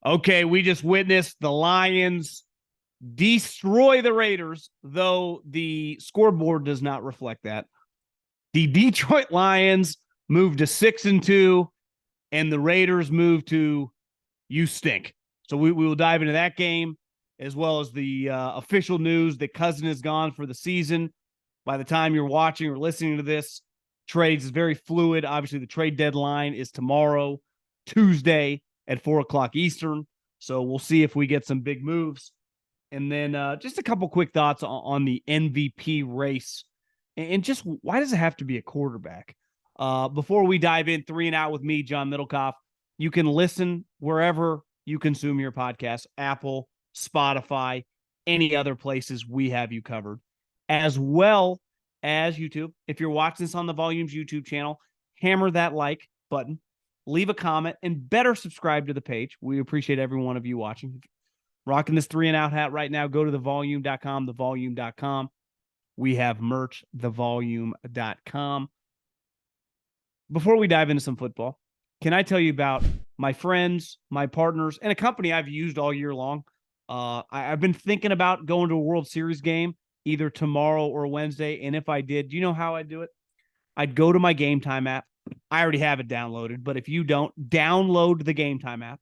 Okay, we just witnessed the Lions destroy the Raiders, though the scoreboard does not reflect that. The Detroit Lions moved to 6-2, and the Raiders moved to you stink. So we will dive into that game, as well as the official news that Cousins is gone for the season. By the time you're watching or listening to this, trades is very fluid. Obviously, the trade deadline is tomorrow, Tuesday at 4 o'clock Eastern. So we'll see if we get some big moves. And then just a couple quick thoughts on the MVP race. And just why does it have to be a quarterback? Before we dive in, 3 and Out with me, John Middlekauff. You can listen wherever you consume your podcast, Apple, Spotify, any other places we have you covered, as well as YouTube. If you're watching this on the Volumes YouTube channel, hammer that like button, leave a comment, and better subscribe to the page. We appreciate every one of you watching. Rocking this 3 and Out hat right now. Go to thevolume.com, thevolume.com. We have merch, thevolume.com. Before we dive into some football, can I tell you about my friends, my partners, and a company I've used all year long? I've been thinking about going to a World Series game either tomorrow or Wednesday. And if I did, do you know how I'd do it? I'd go to my Gametime app. I already have it downloaded, but if you don't, download the Gametime app.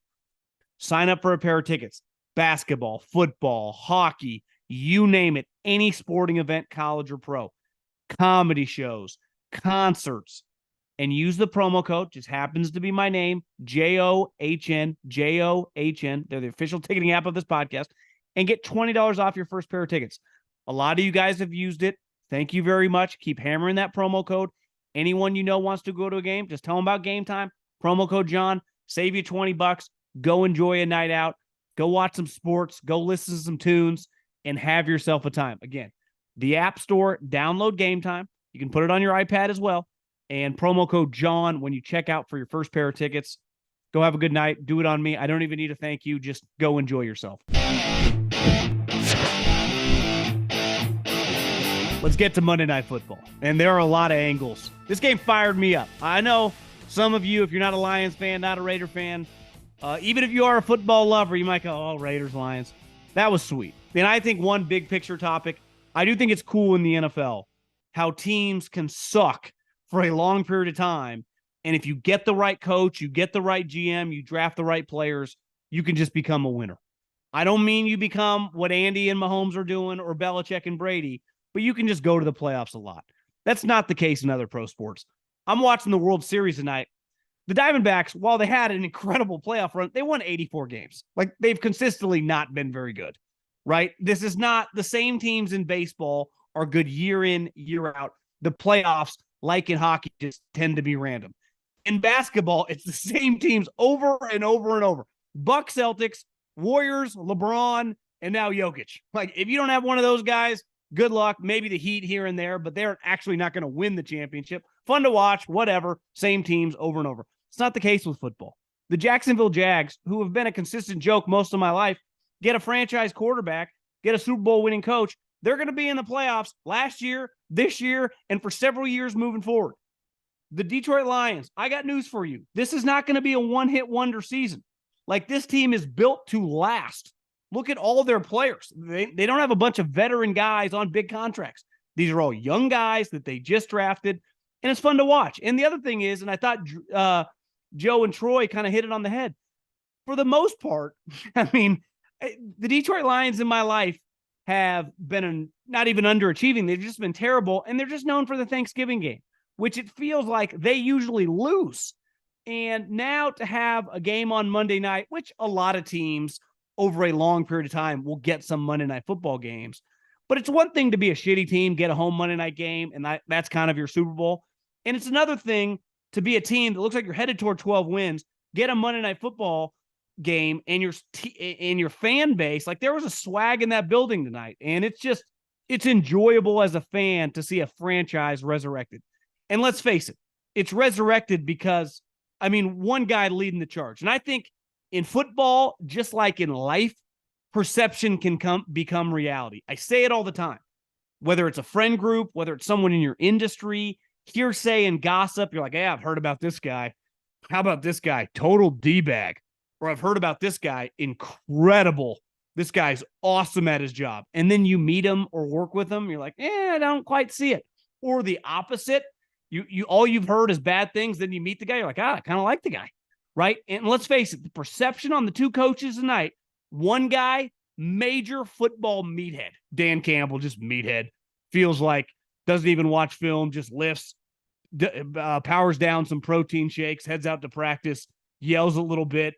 Sign up for a pair of tickets. Basketball, football, hockey, you name it, any sporting event, college or pro, comedy shows, concerts, and use the promo code, just happens to be my name, JOHN, JOHN. They're the official ticketing app of this podcast, and get $20 off your first pair of tickets. A lot of you guys have used it. Thank you very much. Keep hammering that promo code. Anyone you know wants to go to a game, just tell them about Gametime. Promo code John, save you $20. Go enjoy a night out. Go watch some sports, go listen to some tunes, and have yourself a time. Again, the App Store, download Gametime. You can put it on your iPad as well. And promo code John when you check out for your first pair of tickets. Go have a good night. Do it on me. I don't even need to thank you. Just go enjoy yourself. Let's get to Monday Night Football. And there are a lot of angles. This game fired me up. I know some of you, if you're not a Lions fan, not a Raider fan, even if you are a football lover, you might go, oh, Raiders, Lions. That was sweet. And I think one big picture topic, I do think it's cool in the NFL how teams can suck for a long period of time. And if you get the right coach, you get the right GM, you draft the right players, you can just become a winner. I don't mean you become what Andy and Mahomes are doing or Belichick and Brady, but you can just go to the playoffs a lot. That's not the case in other pro sports. I'm watching the World Series tonight. The Diamondbacks, while they had an incredible playoff run, they won 84 games. Like, they've consistently not been very good, right? This is not the same teams in baseball are good year in, year out. The playoffs, like in hockey, just tend to be random. In basketball, it's the same teams over and over and over. Bucks, Celtics, Warriors, LeBron, and now Jokic. Like, if you don't have one of those guys, good luck. Maybe the Heat here and there, but they're actually not going to win the championship. Fun to watch, whatever. Same teams over and over. It's not the case with football. The Jacksonville Jags, who have been a consistent joke most of my life, get a franchise quarterback, get a Super Bowl winning coach. They're going to be in the playoffs last year, this year, and for several years moving forward. The Detroit Lions, I got news for you. This is not going to be a one-hit wonder season. Like, this team is built to last. Look at all their players. They don't have a bunch of veteran guys on big contracts. These are all young guys that they just drafted, and it's fun to watch. And the other thing is, and I thought Joe and Troy kind of hit it on the head. For the most part, I mean, the Detroit Lions in my life have been not even underachieving. They've just been terrible, and they're just known for the Thanksgiving game, which it feels like they usually lose. And now to have a game on Monday night, which a lot of teams over a long period of time will get some Monday Night Football games. But it's one thing to be a shitty team, get a home Monday night game, and that's kind of your Super Bowl. And it's another thing to be a team that looks like you're headed toward 12 wins, get a Monday Night Football game, and your fan base, like, there was a swag in that building tonight. And it's enjoyable as a fan to see a franchise resurrected. And let's face it, it's resurrected because, I mean, one guy leading the charge. And I think in football, just like in life, perception can become reality. I say it all the time. Whether it's a friend group, whether it's someone in your industry, hearsay and gossip, you're like, hey, I've heard about this guy. How about this guy? Total D-bag. or I've heard about this guy, incredible. This guy's awesome at his job. And then you meet him or work with him, you're like, I don't quite see it. Or the opposite. You all you've heard is bad things. Then you meet the guy, you're like, I kind of like the guy. Right. And let's face it, the perception on the two coaches tonight, one guy, major football meathead. Dan Campbell, just meathead. Feels like doesn't even watch film, just lifts, powers down some protein shakes, heads out to practice, yells a little bit.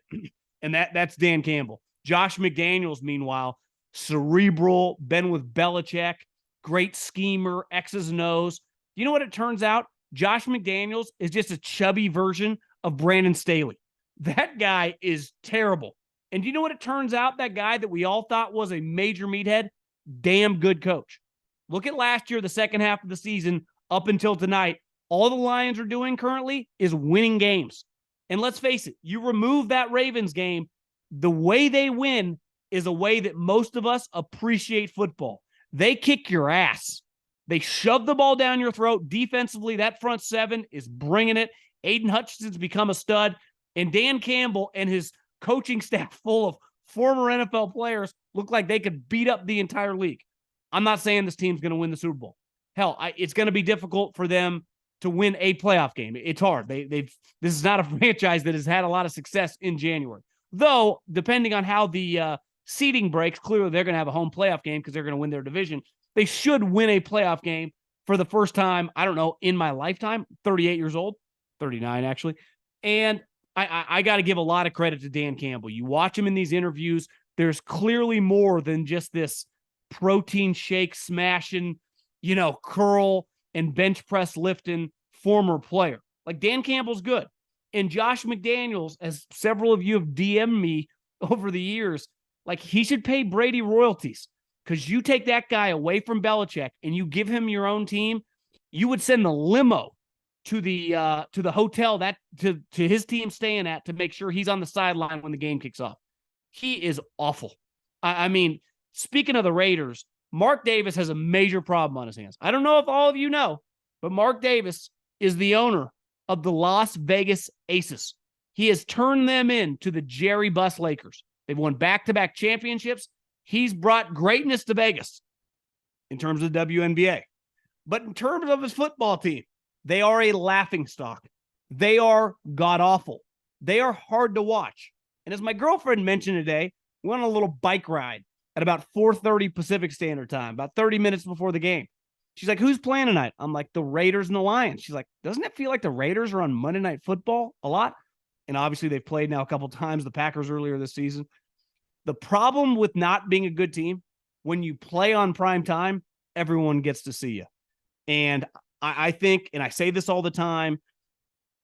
And that's Dan Campbell. Josh McDaniels, meanwhile, cerebral, been with Belichick, great schemer, X's and O's. You know what it turns out? Josh McDaniels is just a chubby version of Brandon Staley. That guy is terrible. And do you know what it turns out? That guy that we all thought was a major meathead, damn good coach. Look at last year, the second half of the season, up until tonight. All the Lions are doing currently is winning games. And let's face it, you remove that Ravens game, the way they win is a way that most of us appreciate football. They kick your ass. They shove the ball down your throat. Defensively, that front seven is bringing it. Aiden Hutchinson's become a stud. And Dan Campbell and his coaching staff full of former NFL players look like they could beat up the entire league. I'm not saying this team's going to win the Super Bowl. Hell, it's going to be difficult for them to win a playoff game. It's hard. This is not a franchise that has had a lot of success in January. Though, depending on how the seeding breaks, clearly they're going to have a home playoff game because they're going to win their division. They should win a playoff game for the first time, I don't know, in my lifetime. 38 years old, 39 actually. And I got to give a lot of credit to Dan Campbell. You watch him in these interviews, there's clearly more than just this protein shake smashing, curl and bench press lifting former player. Like Dan Campbell's good. And Josh McDaniels, as several of you have DM'd me over the years, like he should pay Brady royalties because you take that guy away from Belichick and you give him your own team, you would send the limo to the hotel that to his team staying at to make sure he's on the sideline when the game kicks off. He is awful. I mean, speaking of the Raiders, Mark Davis has a major problem on his hands. I don't know if all of you know, but Mark Davis is the owner of the Las Vegas Aces. He has turned them into the Jerry Buss Lakers. They've won back-to-back championships. He's brought greatness to Vegas in terms of the WNBA. But in terms of his football team, they are a laughingstock. They are god-awful. They are hard to watch. And as my girlfriend mentioned today, we went on a little bike ride at about 4:30 Pacific Standard Time, about 30 minutes before the game. She's like, who's playing tonight? I'm like, the Raiders and the Lions. She's like, doesn't it feel like the Raiders are on Monday Night Football a lot? And obviously they've played now a couple times, the Packers earlier this season. The problem with not being a good team, when you play on prime time, everyone gets to see you. And I think, and I say this all the time,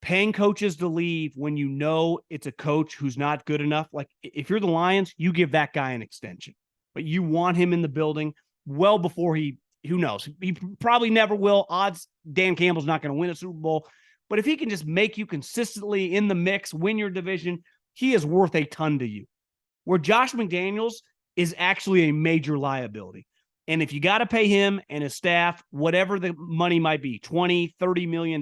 paying coaches to leave when you know it's a coach who's not good enough. Like if you're the Lions, you give that guy an extension, but you want him in the building well before who knows? He probably never will. Odds Dan Campbell's not going to win a Super Bowl, but if he can just make you consistently in the mix, win your division, he is worth a ton to you. Where Josh McDaniels is actually a major liability. And if you got to pay him and his staff, whatever the money might be, $20, $30 million,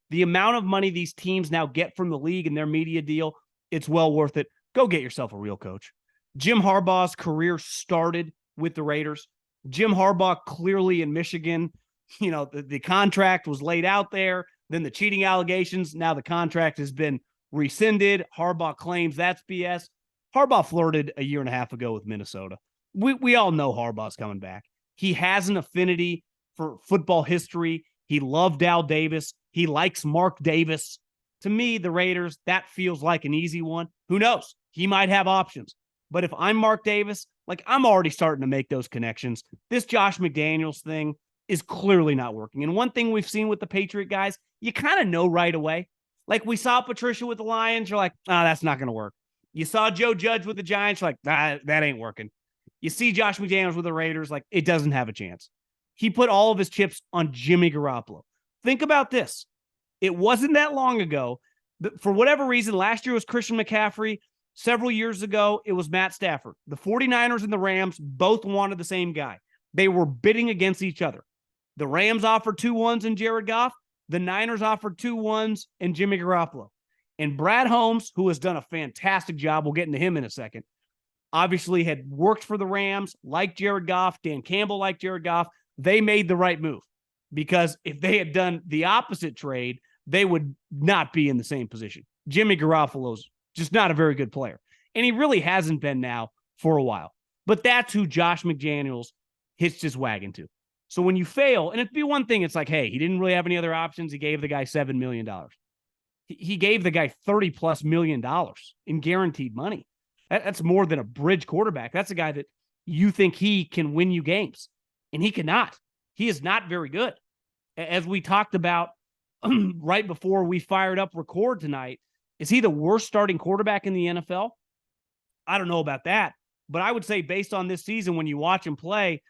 the amount of money these teams now get from the league and their media deal, it's well worth it. Go get yourself a real coach. Jim Harbaugh's career started with the Raiders. Jim Harbaugh clearly in Michigan, the contract was laid out there. Then the cheating allegations. Now the contract has been rescinded. Harbaugh claims that's BS. Harbaugh flirted a year and a half ago with Minnesota. We all know Harbaugh's coming back. He has an affinity for football history. He loved Al Davis. He likes Mark Davis. To me, the Raiders, that feels like an easy one. Who knows? He might have options. But if I'm Mark Davis, I'm already starting to make those connections. This Josh McDaniels thing is clearly not working. And one thing we've seen with the Patriot guys, you kind of know right away. Like we saw Patricia with the Lions, you're like, that's not going to work. You saw Joe Judge with the Giants, you're like, that ain't working. You see Josh McDaniels with the Raiders, like it doesn't have a chance. He put all of his chips on Jimmy Garoppolo. Think about this. It wasn't that long ago. For whatever reason, last year was Christian McCaffrey. Several years ago, it was Matt Stafford. The 49ers and the Rams both wanted the same guy. They were bidding against each other. The Rams offered 2 1s in Jared Goff. The Niners offered 2 1s and Jimmy Garoppolo. And Brad Holmes, who has done a fantastic job, we'll get into him in a second, obviously had worked for the Rams, like Jared Goff, Dan Campbell like Jared Goff. They made the right move, because if they had done the opposite trade, they would not be in the same position. Jimmy Garoppolo's just not a very good player, and he really hasn't been now for a while. But that's who Josh McDaniels hitched his wagon to. So when you fail, and it'd be one thing, it's like, hey, he didn't really have any other options. He gave the guy $7 million. He gave the guy $30+ million in guaranteed money. That's more than a bridge quarterback. That's a guy that you think he can win you games, and he cannot. He is not very good. As we talked about right before we fired up record tonight, is he the worst starting quarterback in the NFL? I don't know about that, but I would say based on this season, when you watch him play,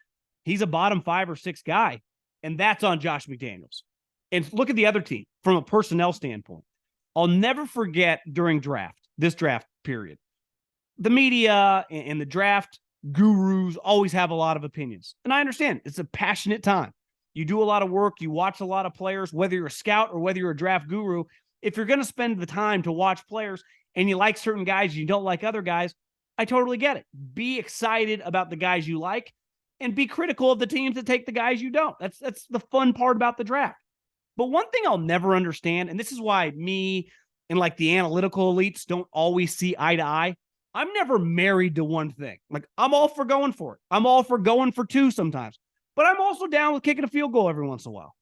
he's a bottom 5 or 6 guy, and that's on Josh McDaniels. And look at the other team from a personnel standpoint. I'll never forget during this draft period, the media and the draft gurus always have a lot of opinions. And I understand it's a passionate time. You do a lot of work. You watch a lot of players, whether you're a scout or whether you're a draft guru. If you're going to spend the time to watch players and you like certain guys, you don't like other guys, I totally get it. Be excited about the guys you like and be critical of the teams that take the guys you don't. That's the fun part about the draft. But one thing I'll never understand, and this is why me and like the analytical elites don't always see eye to eye, I'm never married to one thing. Like, I'm all for going for it. I'm all for going for 2 sometimes. But I'm also down with kicking a field goal every once in a while.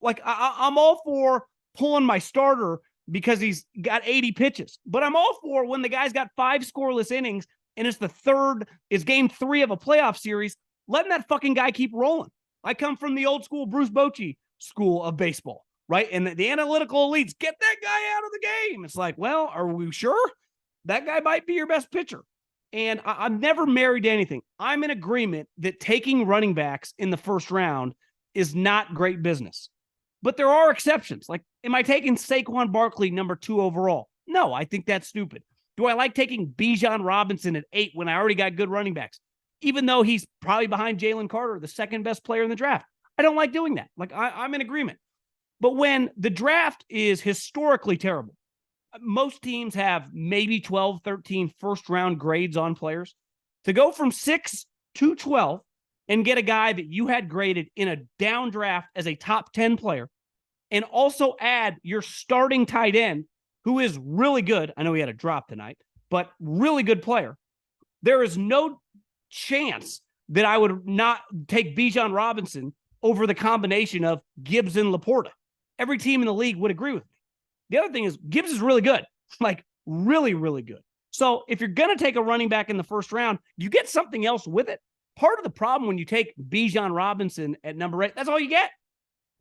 Like, I'm all for pulling my starter because he's got 80 pitches. But I'm all for when the guy's got 5 scoreless innings and it's game 3 of a playoff series, letting that fucking guy keep rolling. I come from the old school Bruce Bochy school of baseball, right? And the analytical elites, get that guy out of the game. It's like, well, are we sure? That guy might be your best pitcher. And I'm never married to anything. I'm in agreement that taking running backs in the first round is not great business. But there are exceptions. Like, am I taking Saquon Barkley number 2 overall? No, I think that's stupid. Do I like taking Bijan Robinson at 8 when I already got good running backs? Even though he's probably behind Jalen Carter, the second best player in the draft. I don't like doing that. Like, I'm in agreement. But when the draft is historically terrible, most teams have maybe 12, 13 first-round grades on players. To go from 6 to 12 and get a guy that you had graded in a down draft as a top 10 player, and also add your starting tight end, who is really good. I know he had a drop tonight, but really good player. There is no chance that I would not take Bijan Robinson over the combination of Gibbs and Laporta. Every team in the league would agree with me. The other thing is Gibbs is really good, like really, really good. So if you're going to take a running back in the first round, you get something else with it. Part of the problem when you take Bijan Robinson at number 8, that's all you get.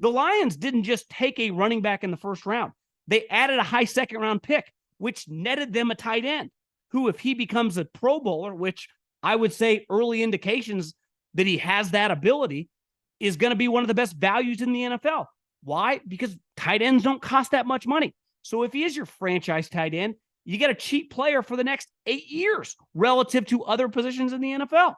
The Lions didn't just take a running back in the first round. They added a high second-round pick, which netted them a tight end, who, if he becomes a Pro Bowler, which I would say early indications that he has that ability, is going to be one of the best values in the NFL. Why? Because tight ends don't cost that much money. So if he is your franchise tight end, you get a cheap player for the next 8 years relative to other positions in the NFL.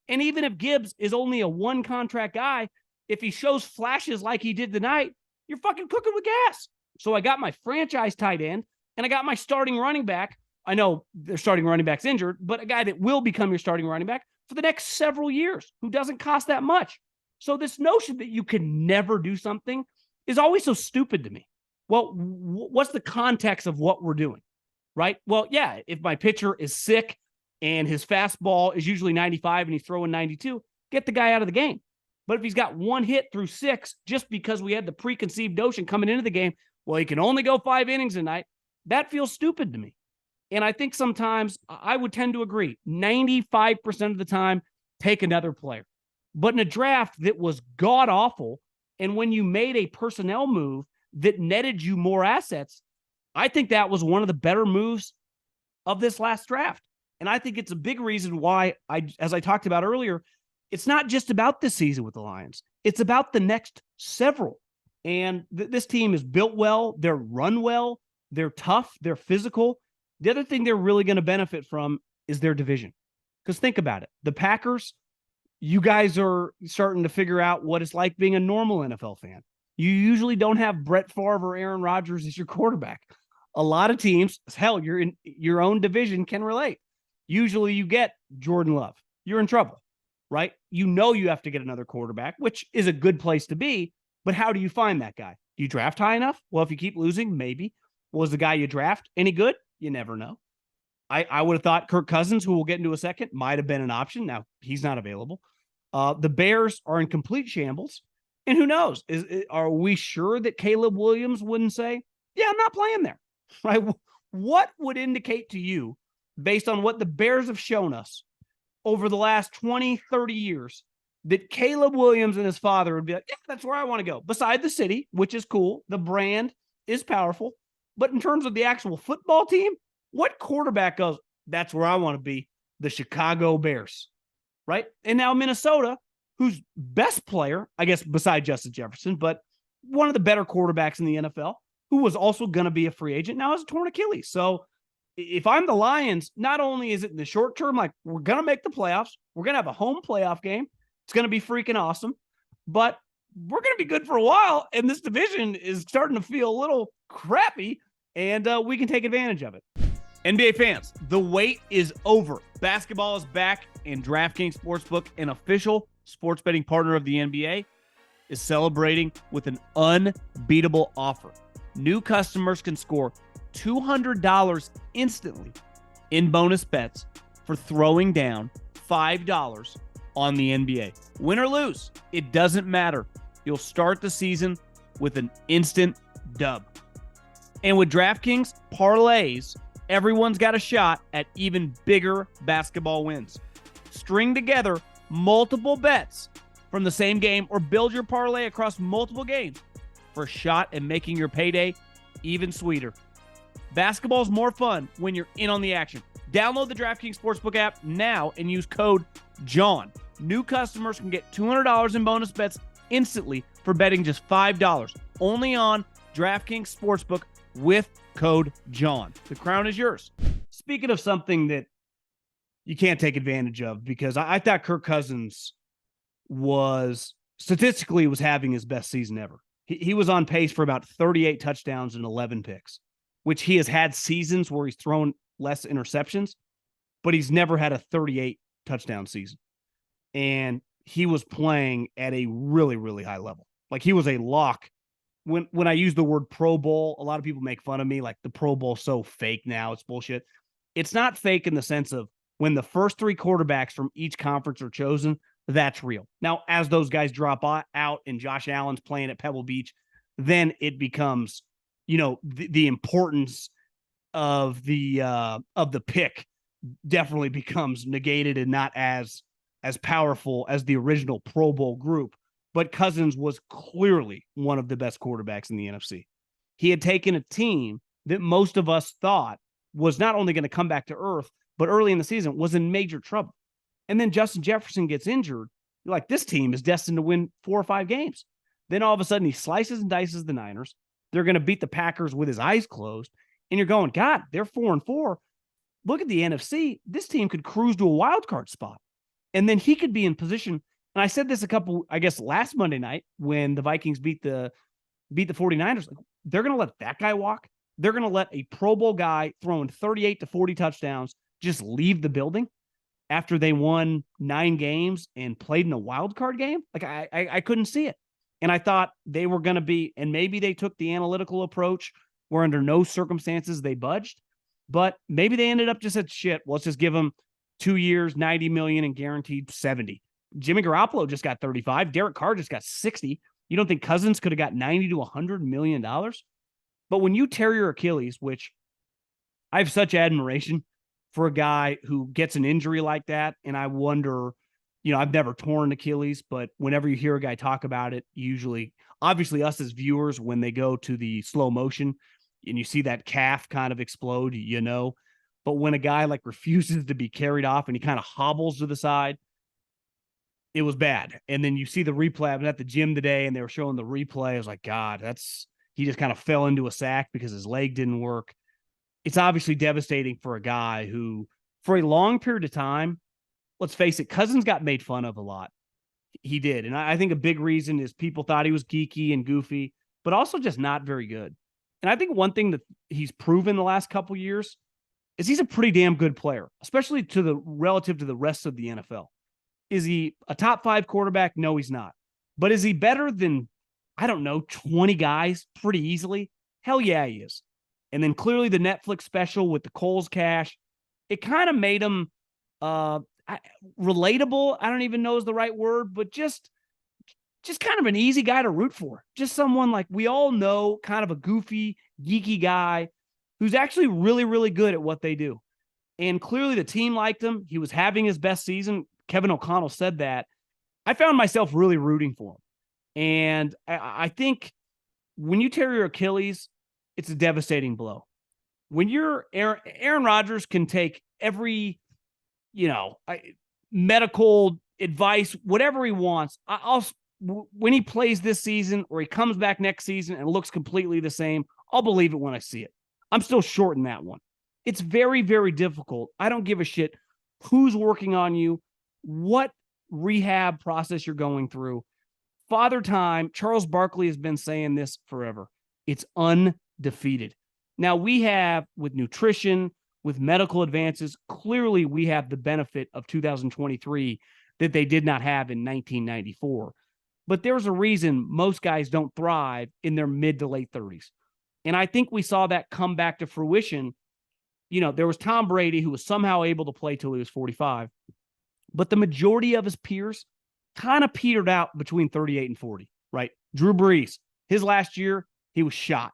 And even if Gibbs is only a 1-contract guy, if he shows flashes like he did tonight, you're fucking cooking with gas. So I got my franchise tight end and I got my starting running back. I know their starting running back's injured, but a guy that will become your starting running back for the next several years who doesn't cost that much. So this notion that you can never do something is always so stupid to me. Well, what's the context of what we're doing, right? Well, yeah, if my pitcher is sick and his fastball is usually 95 and he's throwing 92, get the guy out of the game. But if he's got 1 hit through 6, just because we had the preconceived notion coming into the game, well, he can only go 5 innings a night, that feels stupid to me. And I think sometimes I would tend to agree. 95% of the time, take another player. But in a draft that was god-awful, and when you made a personnel move that netted you more assets, I think that was one of the better moves of this last draft. And I think it's a big reason why, as I talked about earlier, it's not just about this season with the Lions. It's about the next several. And this team is built well. They're run well. They're tough. They're physical. The other thing they're really going to benefit from is their division. Because think about it. The Packers, you guys are starting to figure out what it's like being a normal NFL fan. You usually don't have Brett Favre or Aaron Rodgers as your quarterback. A lot of teams, hell, you're in your own division, can relate. Usually you get Jordan Love. You're in trouble, right? You know you have to get another quarterback, which is a good place to be. But how do you find that guy? Do you draft high enough? Well, if you keep losing, maybe. Was the guy you draft any good? You never know. I would have thought Kirk Cousins, who we'll get into a second, might have been an option. Now he's not available. The Bears are in complete shambles. And who knows? Are we sure that Caleb Williams wouldn't say, yeah, I'm not playing there? Right? What would indicate to you, based on what the Bears have shown us over the last 20, 30 years, that Caleb Williams and his father would be like, yeah, that's where I want to go. Beside the city, which is cool. The brand is powerful. But in terms of the actual football team, what quarterback goes, that's where I want to be? The Chicago Bears, right? And now Minnesota, whose best player, I guess, beside Justin Jefferson, but one of the better quarterbacks in the NFL, who was also going to be a free agent, now has a torn Achilles. So if I'm the Lions, not only is it in the short term, like we're going to make the playoffs, we're going to have a home playoff game. It's going to be freaking awesome, but we're going to be good for a while. And this division is starting to feel a little crappy, and we can take advantage of it. NBA fans, the wait is over. Basketball is back, and DraftKings Sportsbook, an official sports betting partner of the NBA, is celebrating with an unbeatable offer. New customers can score $200 instantly in bonus bets for throwing down $5 on the NBA. Win or lose, it doesn't matter. You'll start the season with an instant dub. And with DraftKings parlays, everyone's got a shot at even bigger basketball wins. String together multiple bets from the same game or build your parlay across multiple games for a shot at making your payday even sweeter. Basketball's more fun when you're in on the action. Download the DraftKings Sportsbook app now and use code JOHN. New customers can get $200 in bonus bets instantly for betting just $5 only on DraftKings Sportsbook with code JOHN. The crown is yours. Speaking of something that you can't take advantage of, because I thought Kirk Cousins was having his best season ever. He was on pace for about 38 touchdowns and 11 picks, which he has had seasons where he's thrown less interceptions, but he's never had a 38 touchdown season. And he was playing at a really, really high level. Like he was a lock. When I use the word Pro Bowl, a lot of people make fun of me, like the Pro Bowl's so fake now, it's bullshit. It's not fake in the sense of when the first three quarterbacks from each conference are chosen, that's real. Now, as those guys drop out and Josh Allen's playing at Pebble Beach, then it becomes, the importance of the pick definitely becomes negated and not as powerful as the original Pro Bowl group. But Cousins was clearly one of the best quarterbacks in the NFC. He had taken a team that most of us thought was not only going to come back to earth, but early in the season was in major trouble. And then Justin Jefferson gets injured. You're like, this team is destined to win 4 or 5 games. Then all of a sudden he slices and dices the Niners. They're going to beat the Packers with his eyes closed. And you're going, God, they're 4-4. Look at the NFC. This team could cruise to a wild card spot. And then he could be in position. And I said this last Monday night when the Vikings beat the 49ers. Like, they're going to let that guy walk. They're going to let a Pro Bowl guy throwing 38 to 40 touchdowns just leave the building after they won 9 games and played in a wild card game. Like I couldn't see it. And I thought they were going to be, and maybe they took the analytical approach where under no circumstances they budged, but maybe they ended up just at shit. Let's just give them 2 years, $90 million and guaranteed 70. Jimmy Garoppolo just got 35. Derek Carr just got 60. You don't think Cousins could have got 90 to $100 million? But when you tear your Achilles, which I have such admiration for a guy who gets an injury like that, and I wonder, I've never torn Achilles, but whenever you hear a guy talk about it, usually, obviously us as viewers, when they go to the slow motion and you see that calf kind of explode, but when a guy like refuses to be carried off and he kind of hobbles to the side, it was bad. And then you see the replay. I was at the gym today and they were showing the replay. I was like, God, he just kind of fell into a sack because his leg didn't work. It's obviously devastating for a guy who, for a long period of time, let's face it, Cousins got made fun of a lot. He did. And I think a big reason is people thought he was geeky and goofy, but also just not very good. And I think one thing that he's proven the last couple years is he's a pretty damn good player, especially relative to the rest of the NFL. Is he a top 5 quarterback? No, he's not. But is he better than, I don't know, 20 guys pretty easily? Hell yeah, he is. And then clearly the Netflix special with the Coles cash, it kind of made him relatable. I don't even know is the right word, but just kind of an easy guy to root for. Just someone like we all know, kind of a goofy, geeky guy who's actually really, really good at what they do. And clearly the team liked him. He was having his best season. Kevin O'Connell said that. I found myself really rooting for him. And I think when you tear your Achilles, it's a devastating blow. When you're Aaron Rodgers can take every, medical advice, whatever he wants. When he plays this season or he comes back next season and looks completely the same, I'll believe it when I see it. I'm still short in that one. It's very, very difficult. I don't give a shit who's working on you, what rehab process you're going through. Father Time, Charles Barkley has been saying this forever. It's undefeated. Now we have, with nutrition, with medical advances, clearly we have the benefit of 2023 that they did not have in 1994. But there's a reason most guys don't thrive in their mid to late 30s. And I think we saw that come back to fruition. There was Tom Brady who was somehow able to play till he was 45. But the majority of his peers kind of petered out between 38 and 40, right? Drew Brees, his last year, he was shot.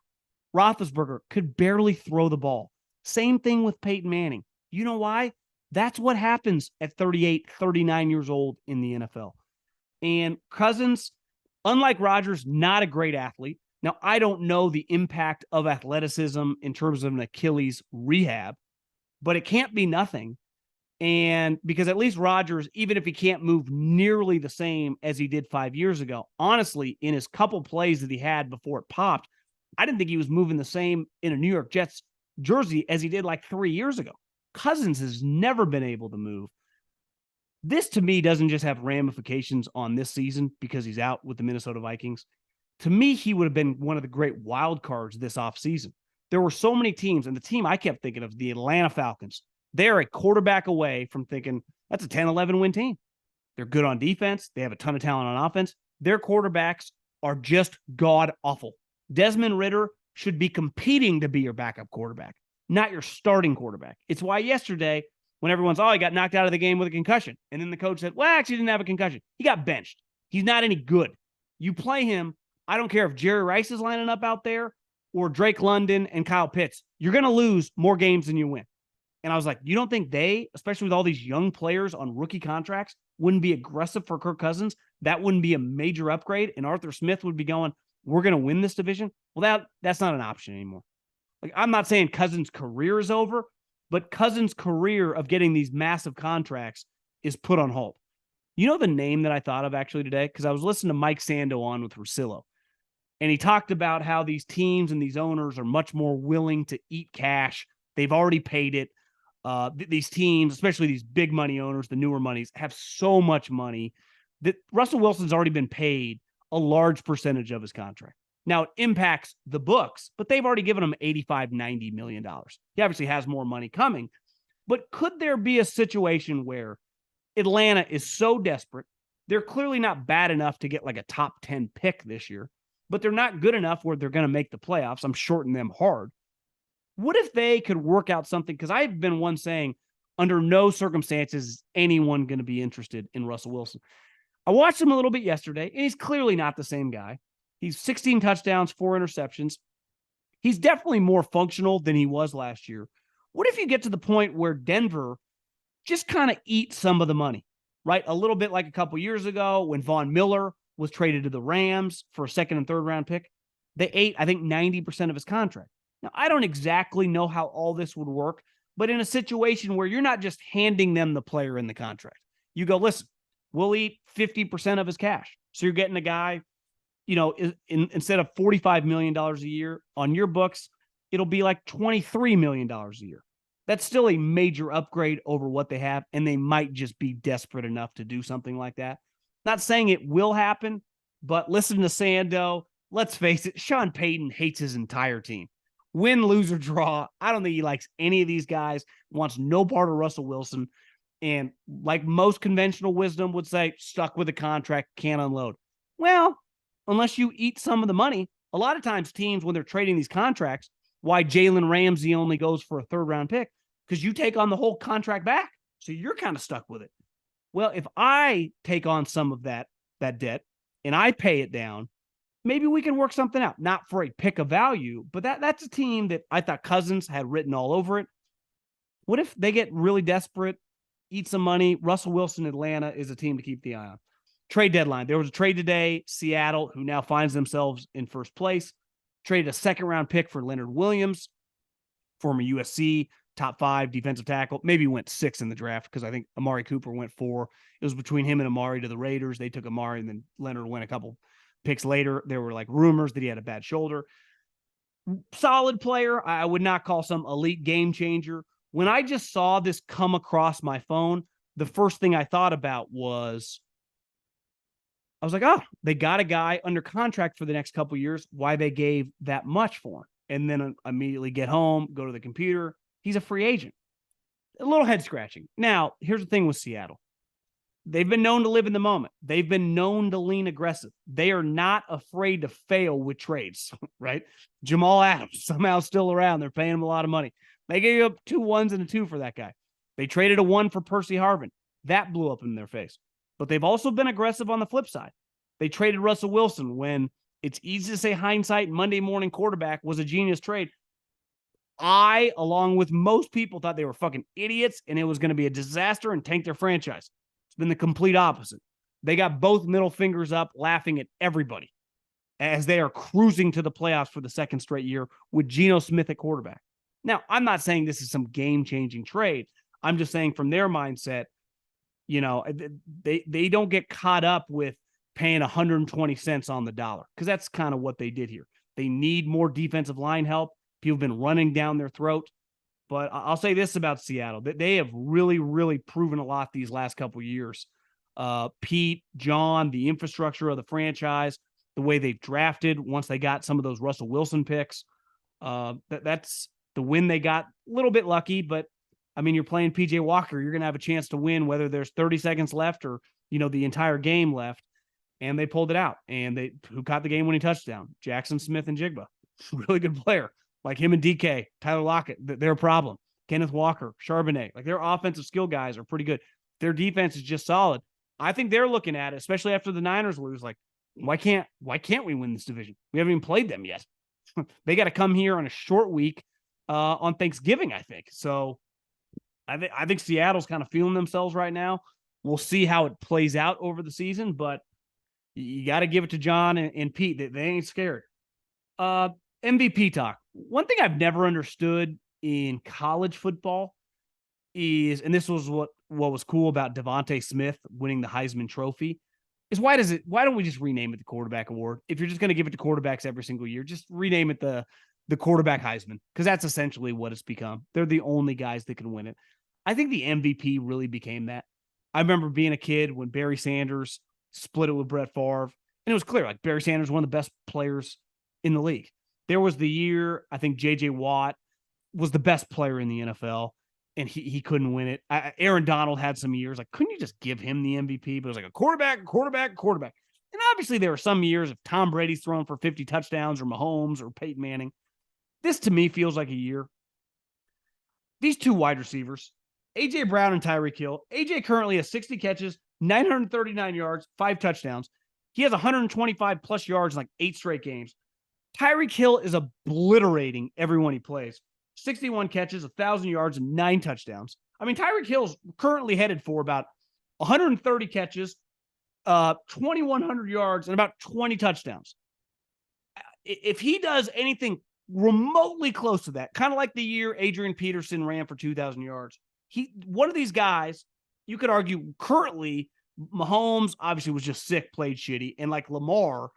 Roethlisberger could barely throw the ball. Same thing with Peyton Manning. You know why? That's what happens at 38, 39 years old in the NFL. And Cousins, unlike Rodgers, not a great athlete. Now, I don't know the impact of athleticism in terms of an Achilles rehab, but it can't be nothing. And because at least Rodgers, even if he can't move nearly the same as he did 5 years ago, honestly, in his couple plays that he had before it popped, I didn't think he was moving the same in a New York Jets jersey as he did like 3 years ago. Cousins has never been able to move. This, to me, doesn't just have ramifications on this season because he's out with the Minnesota Vikings. To me, he would have been one of the great wild cards this offseason. There were so many teams, and the team I kept thinking of, the Atlanta Falcons, they're a quarterback away from thinking that's a 10-11 win team. They're good on defense. They have a ton of talent on offense. Their quarterbacks are just god-awful. Desmond Ridder should be competing to be your backup quarterback, not your starting quarterback. It's why yesterday, when everyone's, he got knocked out of the game with a concussion. And then the coach said, well, actually, he didn't have a concussion. He got benched. He's not any good. You play him. I don't care if Jerry Rice is lining up out there or Drake London and Kyle Pitts. You're going to lose more games than you win. And I was like, you don't think they, especially with all these young players on rookie contracts, wouldn't be aggressive for Kirk Cousins? That wouldn't be a major upgrade. And Arthur Smith would be going, we're going to win this division. Well, that's not an option anymore. Like, I'm not saying Cousins' career is over, but Cousins' career of getting these massive contracts is put on hold. You know the name that I thought of actually today? Because I was listening to Mike Sando on with Russillo. And he talked about how these teams and these owners are much more willing to eat cash. They've already paid it. These teams, especially these big money owners, the newer monies, have so much money that Russell Wilson's already been paid a large percentage of his contract. Now, it impacts the books, but they've already given him $85, $90 million. He obviously has more money coming. But could there be a situation where Atlanta is so desperate, they're clearly not bad enough to get like a top 10 pick this year, but they're not good enough where they're going to make the playoffs. I'm shorting them hard. What if they could work out something? Because I've been one saying, under no circumstances is anyone going to be interested in Russell Wilson. I watched him a little bit yesterday, and he's clearly not the same guy. He's 16 touchdowns, 4 interceptions. He's definitely more functional than he was last year. What if you get to the point where Denver just kind of eats some of the money, right? A little bit like a couple years ago when Von Miller was traded to the Rams for a second and third round pick. They ate, I think, 90% of his contract. Now, I don't exactly know how all this would work, but in a situation where you're not just handing them the player in the contract, you go, listen, we'll eat 50% of his cash. So you're getting a guy, instead of $45 million a year on your books, it'll be like $23 million a year. That's still a major upgrade over what they have, and they might just be desperate enough to do something like that. Not saying it will happen, but listen to Sando. Let's face it, Sean Payton hates his entire team. Win, lose, or draw. I don't think he likes any of these guys, wants no part of Russell Wilson. And like most conventional wisdom would say, stuck with a contract, can't unload. Well, unless you eat some of the money, a lot of times teams, when they're trading these contracts, why Jalen Ramsey only goes for a third-round pick, because you take on the whole contract back. So you're kind of stuck with it. Well, if I take on some of that debt and I pay it down, maybe we can work something out. Not for a pick of value, but that's a team that I thought Cousins had written all over it. What if they get really desperate, eat some money? Russell Wilson, Atlanta is a team to keep the eye on. Trade deadline. There was a trade today. Seattle, who now finds themselves in first place, traded a second-round pick for Leonard Williams, former USC, top 5 defensive tackle. Maybe went 6 in the draft because I think Amari Cooper went 4. It was between him and Amari to the Raiders. They took Amari, and then Leonard went a couple picks later. There were like rumors that he had a bad shoulder. Solid player. I would not call some elite game changer. When I just saw this come across my phone, the first thing I thought about was, I was like, oh, they got a guy under contract for the next couple of years. Why they gave that much for him? And then immediately get home, go to the computer. He's a free agent. A little head scratching. Now, here's the thing with Seattle. They've been known to live in the moment. They've been known to lean aggressive. They are not afraid to fail with trades, right? Jamal Adams, somehow still around. They're paying him a lot of money. They gave up 2 1s and a 2 for that guy. They traded a 1 for Percy Harvin. That blew up in their face. But they've also been aggressive on the flip side. They traded Russell Wilson when it's easy to say hindsight, Monday morning quarterback was a genius trade. I, along with most people, thought they were fucking idiots and it was going to be a disaster and tank their franchise. It's been the complete opposite. They got both middle fingers up, laughing at everybody as they are cruising to the playoffs for the second straight year with Geno Smith at quarterback. Now, I'm not saying this is some game-changing trade. I'm just saying from their mindset, you know, they don't get caught up with paying 120 cents on the dollar, because that's kind of what they did here. They need more defensive line help. People have been running down their throat. But I'll say this about Seattle, that they have really, really proven a lot these last couple of years. Pete, John, the infrastructure of the franchise, the way they've drafted once they got some of those Russell Wilson picks. That's the win they got. A little bit lucky, but I mean, you're playing PJ Walker. You're going to have a chance to win whether there's 30 seconds left or, you know, the entire game left. And they pulled it out. And who caught the game-winning touchdown? Jackson Smith and Jigba. Really good player. Like him and DK, Tyler Lockett, they're a problem. Kenneth Walker, Charbonnet. Like their offensive skill guys are pretty good. Their defense is just solid. I think they're looking at it, especially after the Niners lose, like, why can't we win this division? We haven't even played them yet. They got to come here on a short week on Thanksgiving, I think. So I think Seattle's kind of feeling themselves right now. We'll see how it plays out over the season, but you got to give it to John and Pete. They ain't scared. MVP talk. One thing I've never understood in college football is, and this was what was cool about Devontae Smith winning the Heisman Trophy, is why don't we just rename it the quarterback award? If you're just going to give it to quarterbacks every single year, just rename it the quarterback Heisman, because that's essentially what it's become. They're the only guys that can win it. I think the MVP really became that. I remember being a kid when Barry Sanders split it with Brett Favre, and it was clear, like, Barry Sanders, one of the best players in the league. There was the year, I think J.J. Watt was the best player in the NFL, and he couldn't win it. Aaron Donald had some years, like, couldn't you just give him the MVP? But it was like a quarterback. And obviously there were some years if Tom Brady's thrown for 50 touchdowns or Mahomes or Peyton Manning. This to me feels like a year. These 2 wide receivers, A.J. Brown and Tyreek Hill. A.J. currently has 60 catches, 939 yards, 5 touchdowns. He has 125 plus yards in like 8 straight games. Tyreek Hill is obliterating everyone he plays. 61 catches, 1,000 yards, and 9 touchdowns. I mean, Tyreek Hill's currently headed for about 130 catches, 2,100 yards, and about 20 touchdowns. If he does anything remotely close to that, kind of like the year Adrian Peterson ran for 2,000 yards, one of these guys, you could argue currently, Mahomes obviously was just sick, played shitty, and like Lamar,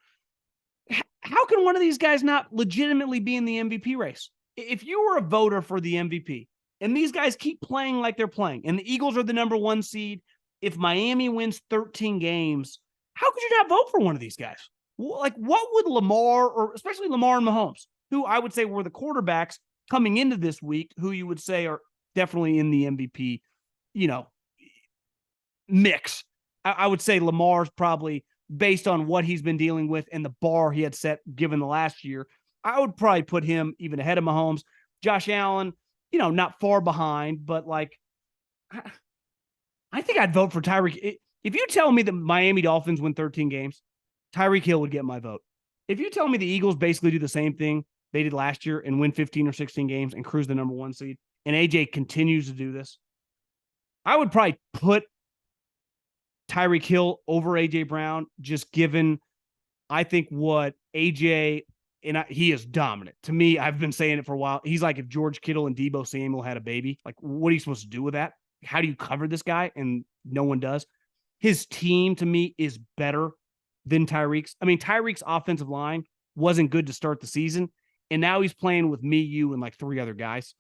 how can one of these guys not legitimately be in the MVP race? If you were a voter for the MVP and these guys keep playing like they're playing and the Eagles are the number 1 seed, if Miami wins 13 games, how could you not vote for one of these guys? Like, what would Lamar, or especially Lamar and Mahomes, who I would say were the quarterbacks coming into this week, who you would say are definitely in the MVP, mix. I would say Lamar's probably, based on what he's been dealing with and the bar he had set given the last year, I would probably put him even ahead of Mahomes. Josh Allen, not far behind, but like, I think I'd vote for Tyreek. If you tell me the Miami Dolphins win 13 games, Tyreek Hill would get my vote. If you tell me the Eagles basically do the same thing they did last year and win 15 or 16 games and cruise the number 1 seed, and AJ continues to do this, I would probably put Tyreek Hill over AJ Brown, just given, I think, what AJ, he is dominant. To me, I've been saying it for a while. He's like if George Kittle and Deebo Samuel had a baby. Like, what are you supposed to do with that? How do you cover this guy? And no one does. His team, to me, is better than Tyreek's. I mean, Tyreek's offensive line wasn't good to start the season, and now he's playing with me, you, and like 3 other guys.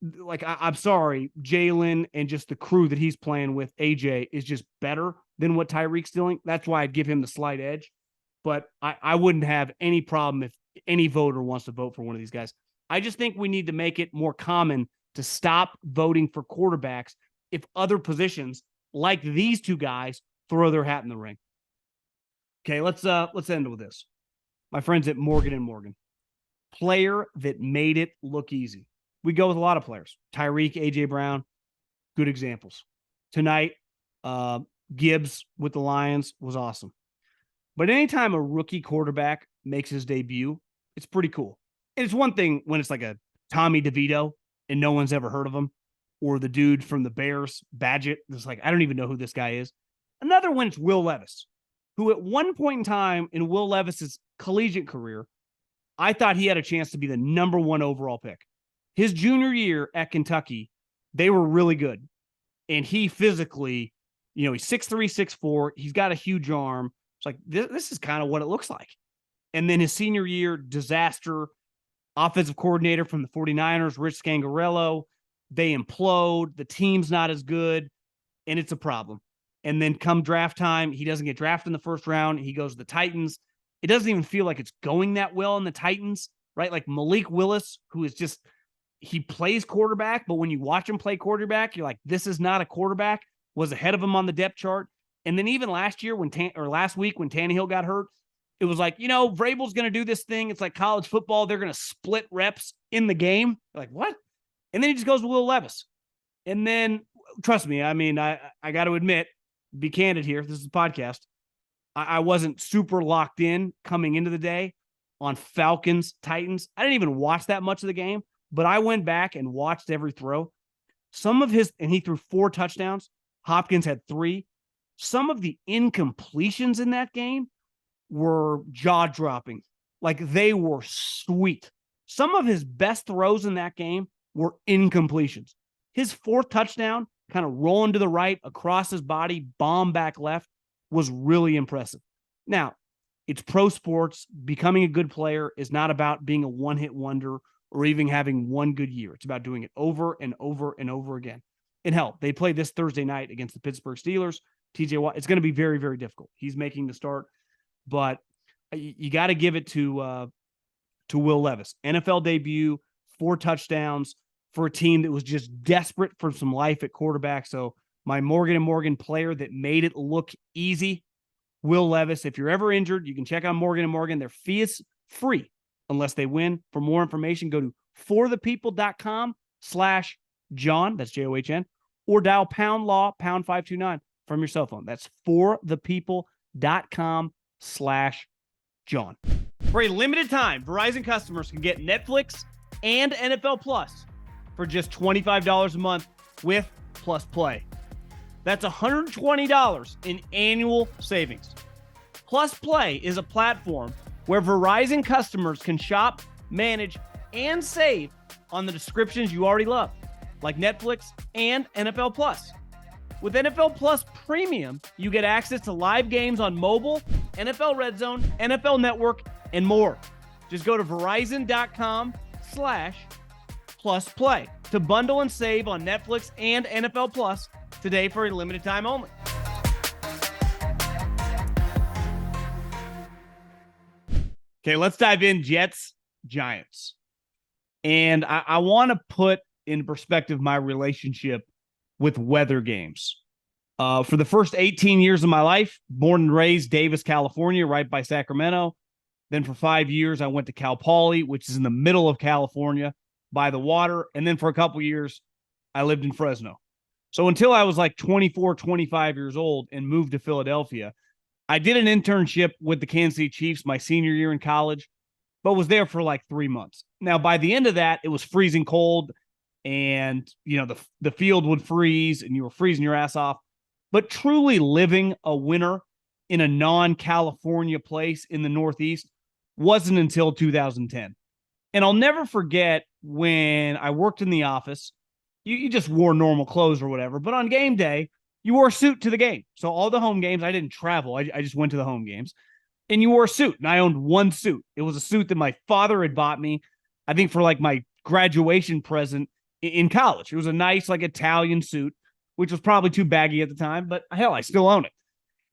Like, I'm sorry, Jalen and just the crew that he's playing with, AJ, is just better than what Tyreek's doing. That's why I'd give him the slight edge. But I wouldn't have any problem if any voter wants to vote for one of these guys. I just think we need to make it more common to stop voting for quarterbacks if other positions, like these 2 guys, throw their hat in the ring. Okay, let's end with this. My friends at Morgan & Morgan. Player that made it look easy. We go with a lot of players. Tyreek, AJ Brown, good examples. Tonight, Gibbs with the Lions was awesome. But anytime a rookie quarterback makes his debut, it's pretty cool. And it's one thing when it's like a Tommy DeVito and no one's ever heard of him, or the dude from the Bears, Badgett, that's like, I don't even know who this guy is. Another one, it's Will Levis, who at one point in time in Will Levis's collegiate career, I thought he had a chance to be the number 1 overall pick. His junior year at Kentucky, they were really good. And he physically, he's 6'3", 6'4". He's got a huge arm. It's like, this is kind of what it looks like. And then his senior year, disaster. Offensive coordinator from the 49ers, Rich Scangarello. They implode. The team's not as good. And it's a problem. And then come draft time, he doesn't get drafted in the first round. He goes to the Titans. It doesn't even feel like it's going that well in the Titans, right? Like Malik Willis, who is just, he plays quarterback, but when you watch him play quarterback, you're like, this is not a quarterback, was ahead of him on the depth chart. And then even last year last week when Tannehill got hurt, it was like, Vrabel's going to do this thing. It's like college football. They're going to split reps in the game. You're like, what? And then he just goes to Will Levis. And then, trust me, I mean, I got to admit, be candid here, this is a podcast, I wasn't super locked in coming into the day on Falcons, Titans. I didn't even watch that much of the game, but I went back and watched every throw. Some of his, and he threw 4 touchdowns. Hopkins had 3. Some of the incompletions in that game were jaw-dropping. Like, they were sweet. Some of his best throws in that game were incompletions. His 4th touchdown, kind of rolling to the right, across his body, bomb back left, was really impressive. Now, it's pro sports. Becoming a good player is not about being a one-hit wonder or even having one good year. It's about doing it over and over and over again. And hell, they play this Thursday night against the Pittsburgh Steelers. TJ Watt, it's going to be very, very difficult. He's making the start, but you got to give it to Will Levis. NFL debut, 4 touchdowns for a team that was just desperate for some life at quarterback. So my Morgan & Morgan player that made it look easy, Will Levis. If you're ever injured, you can check out Morgan & Morgan. Their fee is free unless they win. For more information, go to forthepeople.com/John, that's John, or dial #law, #529 from your cell phone. That's forthepeople.com/John. For a limited time, Verizon customers can get Netflix and NFL Plus for just $25 a month with Plus Play. That's $120 in annual savings. Plus Play is a platform where Verizon customers can shop, manage, and save on the subscriptions you already love, like Netflix and NFL Plus. With NFL Plus Premium, you get access to live games on mobile, NFL Red Zone, NFL Network, and more. Just go to Verizon.com/PlusPlay to bundle and save on Netflix and NFL Plus today for a limited time only. Okay, let's dive in, Jets. Giants. And I want to put in perspective my relationship with weather games. For the first 18 years of my life, born and raised Davis, California, right by Sacramento. Then for 5 years, I went to Cal Poly, which is in the middle of California by the water. And then for a couple years, I lived in Fresno. So until I was like 24, 25 years old and moved to Philadelphia, I did an internship with the Kansas City Chiefs my senior year in college, but was there for like 3 months. Now, by the end of that, it was freezing cold and, the field would freeze and you were freezing your ass off. But truly living a winter in a non-California place in the Northeast wasn't until 2010. And I'll never forget when I worked in the office, you just wore normal clothes or whatever, but on game day, you wore a suit to the game. So all the home games, I didn't travel. I just went to the home games. And you wore a suit. And I owned one suit. It was a suit that my father had bought me, I think for like my graduation present in college. It was a nice like Italian suit, which was probably too baggy at the time, but hell, I still own it.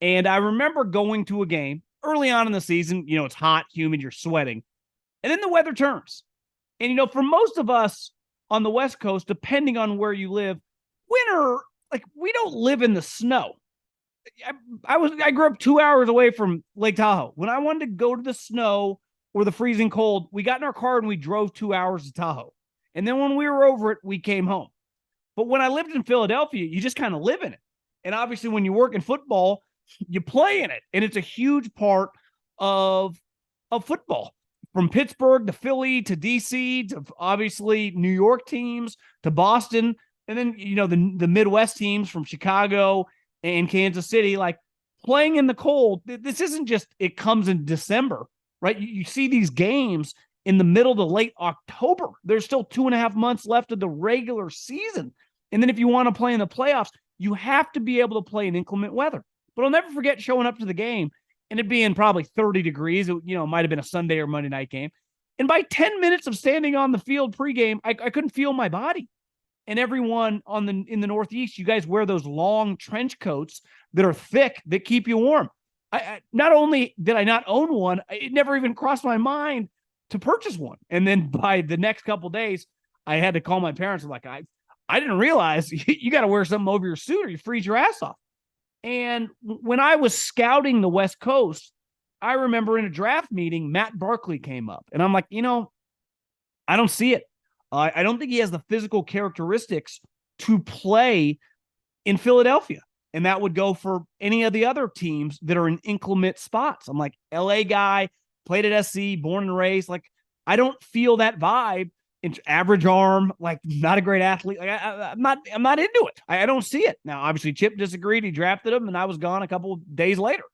And I remember going to a game early on in the season, it's hot, humid, you're sweating. And then the weather turns. And, for most of us on the West Coast, depending on where you live, winter, like we don't live in the snow. I grew up 2 hours away from Lake Tahoe. When I wanted to go to the snow or the freezing cold, we got in our car and we drove 2 hours to Tahoe. And then when we were over it, we came home. But when I lived in Philadelphia, you just kind of live in it. And obviously when you work in football, you play in it. And it's a huge part of football. From Pittsburgh to Philly to DC to obviously New York teams to Boston. And then, the Midwest teams from Chicago and Kansas City, like playing in the cold. This isn't just, it comes in December, right? You see these games in the middle to late October. There's still 2.5 months left of the regular season. And then if you want to play in the playoffs, you have to be able to play in inclement weather. But I'll never forget showing up to the game and it being probably 30 degrees. It, might have been a Sunday or Monday night game. And by 10 minutes of standing on the field pregame, I couldn't feel my body. And everyone in the Northeast, you guys wear those long trench coats that are thick that keep you warm. I not only did I not own one, it never even crossed my mind to purchase one. And then by the next couple of days, I had to call my parents. I'm like, I didn't realize you got to wear something over your suit or you freeze your ass off. And when I was scouting the West Coast, I remember in a draft meeting, Matt Barkley came up. And I'm like, I don't see it. I don't think he has the physical characteristics to play in Philadelphia. And that would go for any of the other teams that are in inclement spots. I'm like, LA guy, played at SC, born and raised. Like, I don't feel that vibe. Average arm, like not a great athlete. Like I'm not into it. I don't see it. Now, obviously, Chip disagreed. He drafted him, and I was gone a couple of days later.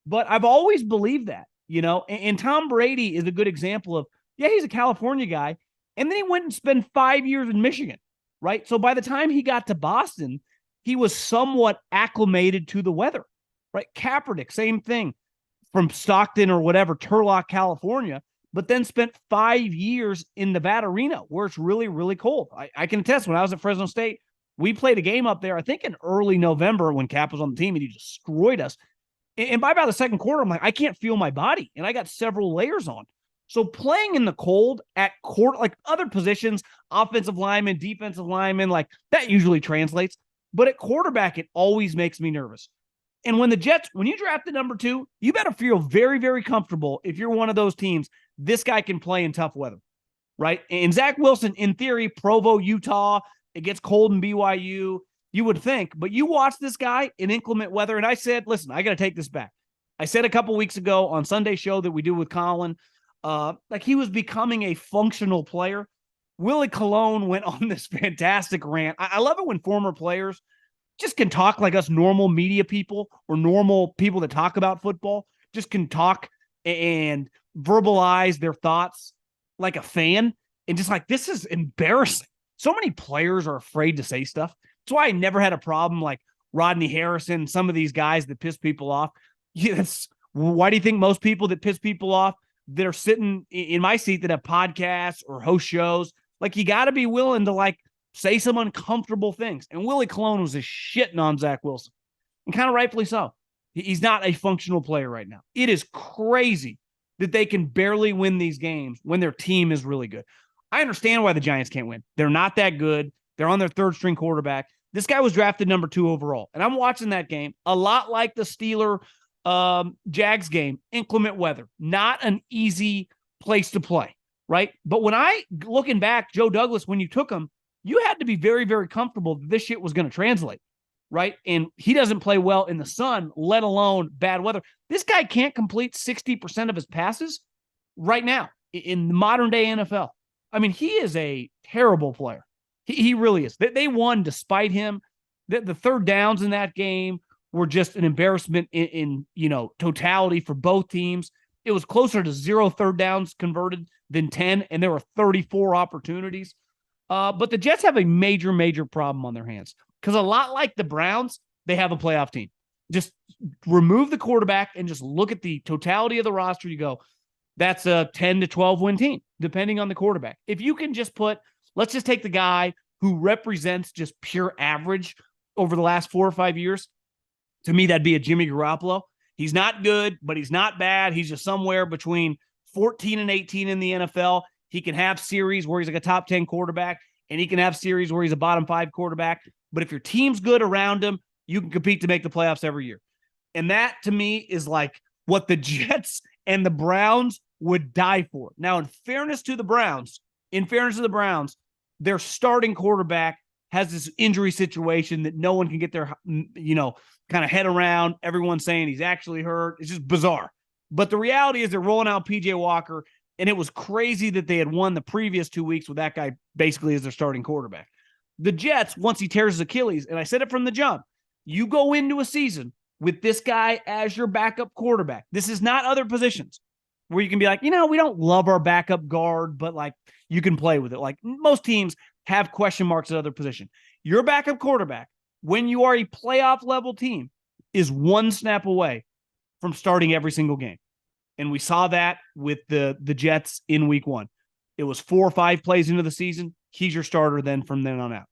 But I've always believed that, And Tom Brady is a good example of, he's a California guy, and then he went and spent 5 years in Michigan, right? So by the time he got to Boston, he was somewhat acclimated to the weather, right? Kaepernick, same thing, from Stockton or whatever, Turlock, California, but then spent 5 years in Nevada, Reno, where it's really, really cold. I can attest, when I was at Fresno State, we played a game up there, I think in early November when Cap was on the team, and he destroyed us. And by about the second quarter, I'm like, I can't feel my body. And I got several layers on. So playing in the cold at court, like other positions, offensive lineman, defensive lineman, like that usually translates. But at quarterback, it always makes me nervous. And when you draft the number 2, you better feel very, very comfortable if you're one of those teams. This guy can play in tough weather, right? And Zach Wilson, in theory, Provo, Utah, it gets cold in BYU, you would think. But you watch this guy in inclement weather, and I said, listen, I got to take this back. I said a couple weeks ago on Sunday show that we do with Colin, like he was becoming a functional player. Willie Colon went on this fantastic rant. I love it when former players just can talk like us normal media people or normal people that talk about football, just can talk and verbalize their thoughts like a fan. And just like, this is embarrassing. So many players are afraid to say stuff. That's why I never had a problem like Rodney Harrison, some of these guys that piss people off. Yes. Why do you think most people that piss people off that are sitting in my seat that have podcasts or host shows, like you got to be willing to like say some uncomfortable things. And Willie Colon was just shitting on Zach Wilson, and kind of rightfully so. He's not a functional player right now. It is crazy that they can barely win these games when their team is really good. I understand why the Giants can't win. They're not that good. They're on their third string quarterback. This guy was drafted number 2 overall. And I'm watching that game a lot like the Steeler Jags game, inclement weather, not an easy place to play, right? But when looking back, Joe Douglas, when you took him, you had to be very, very comfortable that this shit was going to translate, right? And he doesn't play well in the sun, let alone bad weather. This guy can't complete 60% of his passes right now in the modern day NFL. I mean, he is a terrible player. He really is. They won despite him. The third downs in that game were just an embarrassment in totality for both teams. It was closer to 0 third downs converted than 10, and there were 34 opportunities. But the Jets have a major, major problem on their hands because a lot like the Browns, they have a playoff team. Just remove the quarterback and just look at the totality of the roster. You go, that's a 10 to 12 win team, depending on the quarterback. If you can just let's just take the guy who represents just pure average over the last 4 or 5 years. To me, that'd be a Jimmy Garoppolo. He's not good, but he's not bad. He's just somewhere between 14 and 18 in the NFL. He can have series where he's like a top 10 quarterback, and he can have series where he's a bottom 5 quarterback. But if your team's good around him, you can compete to make the playoffs every year. And that, to me, is like what the Jets and the Browns would die for. Now, in fairness to the Browns, their starting quarterback has this injury situation that no one can get their, kind of head around. Everyone's saying he's actually hurt. It's just bizarre. But the reality is they're rolling out PJ Walker, and it was crazy that they had won the previous 2 weeks with that guy basically as their starting quarterback. The Jets, once he tears his Achilles, and I said it from the jump, you go into a season with this guy as your backup quarterback. This is not other positions where you can be like, we don't love our backup guard, but like you can play with it. Like most teams have question marks at other position. Your backup quarterback, when you are a playoff level team, is one snap away from starting every single game. And we saw that with the Jets in week 1. It was 4 or 5 plays into the season. He's your starter then from then on out.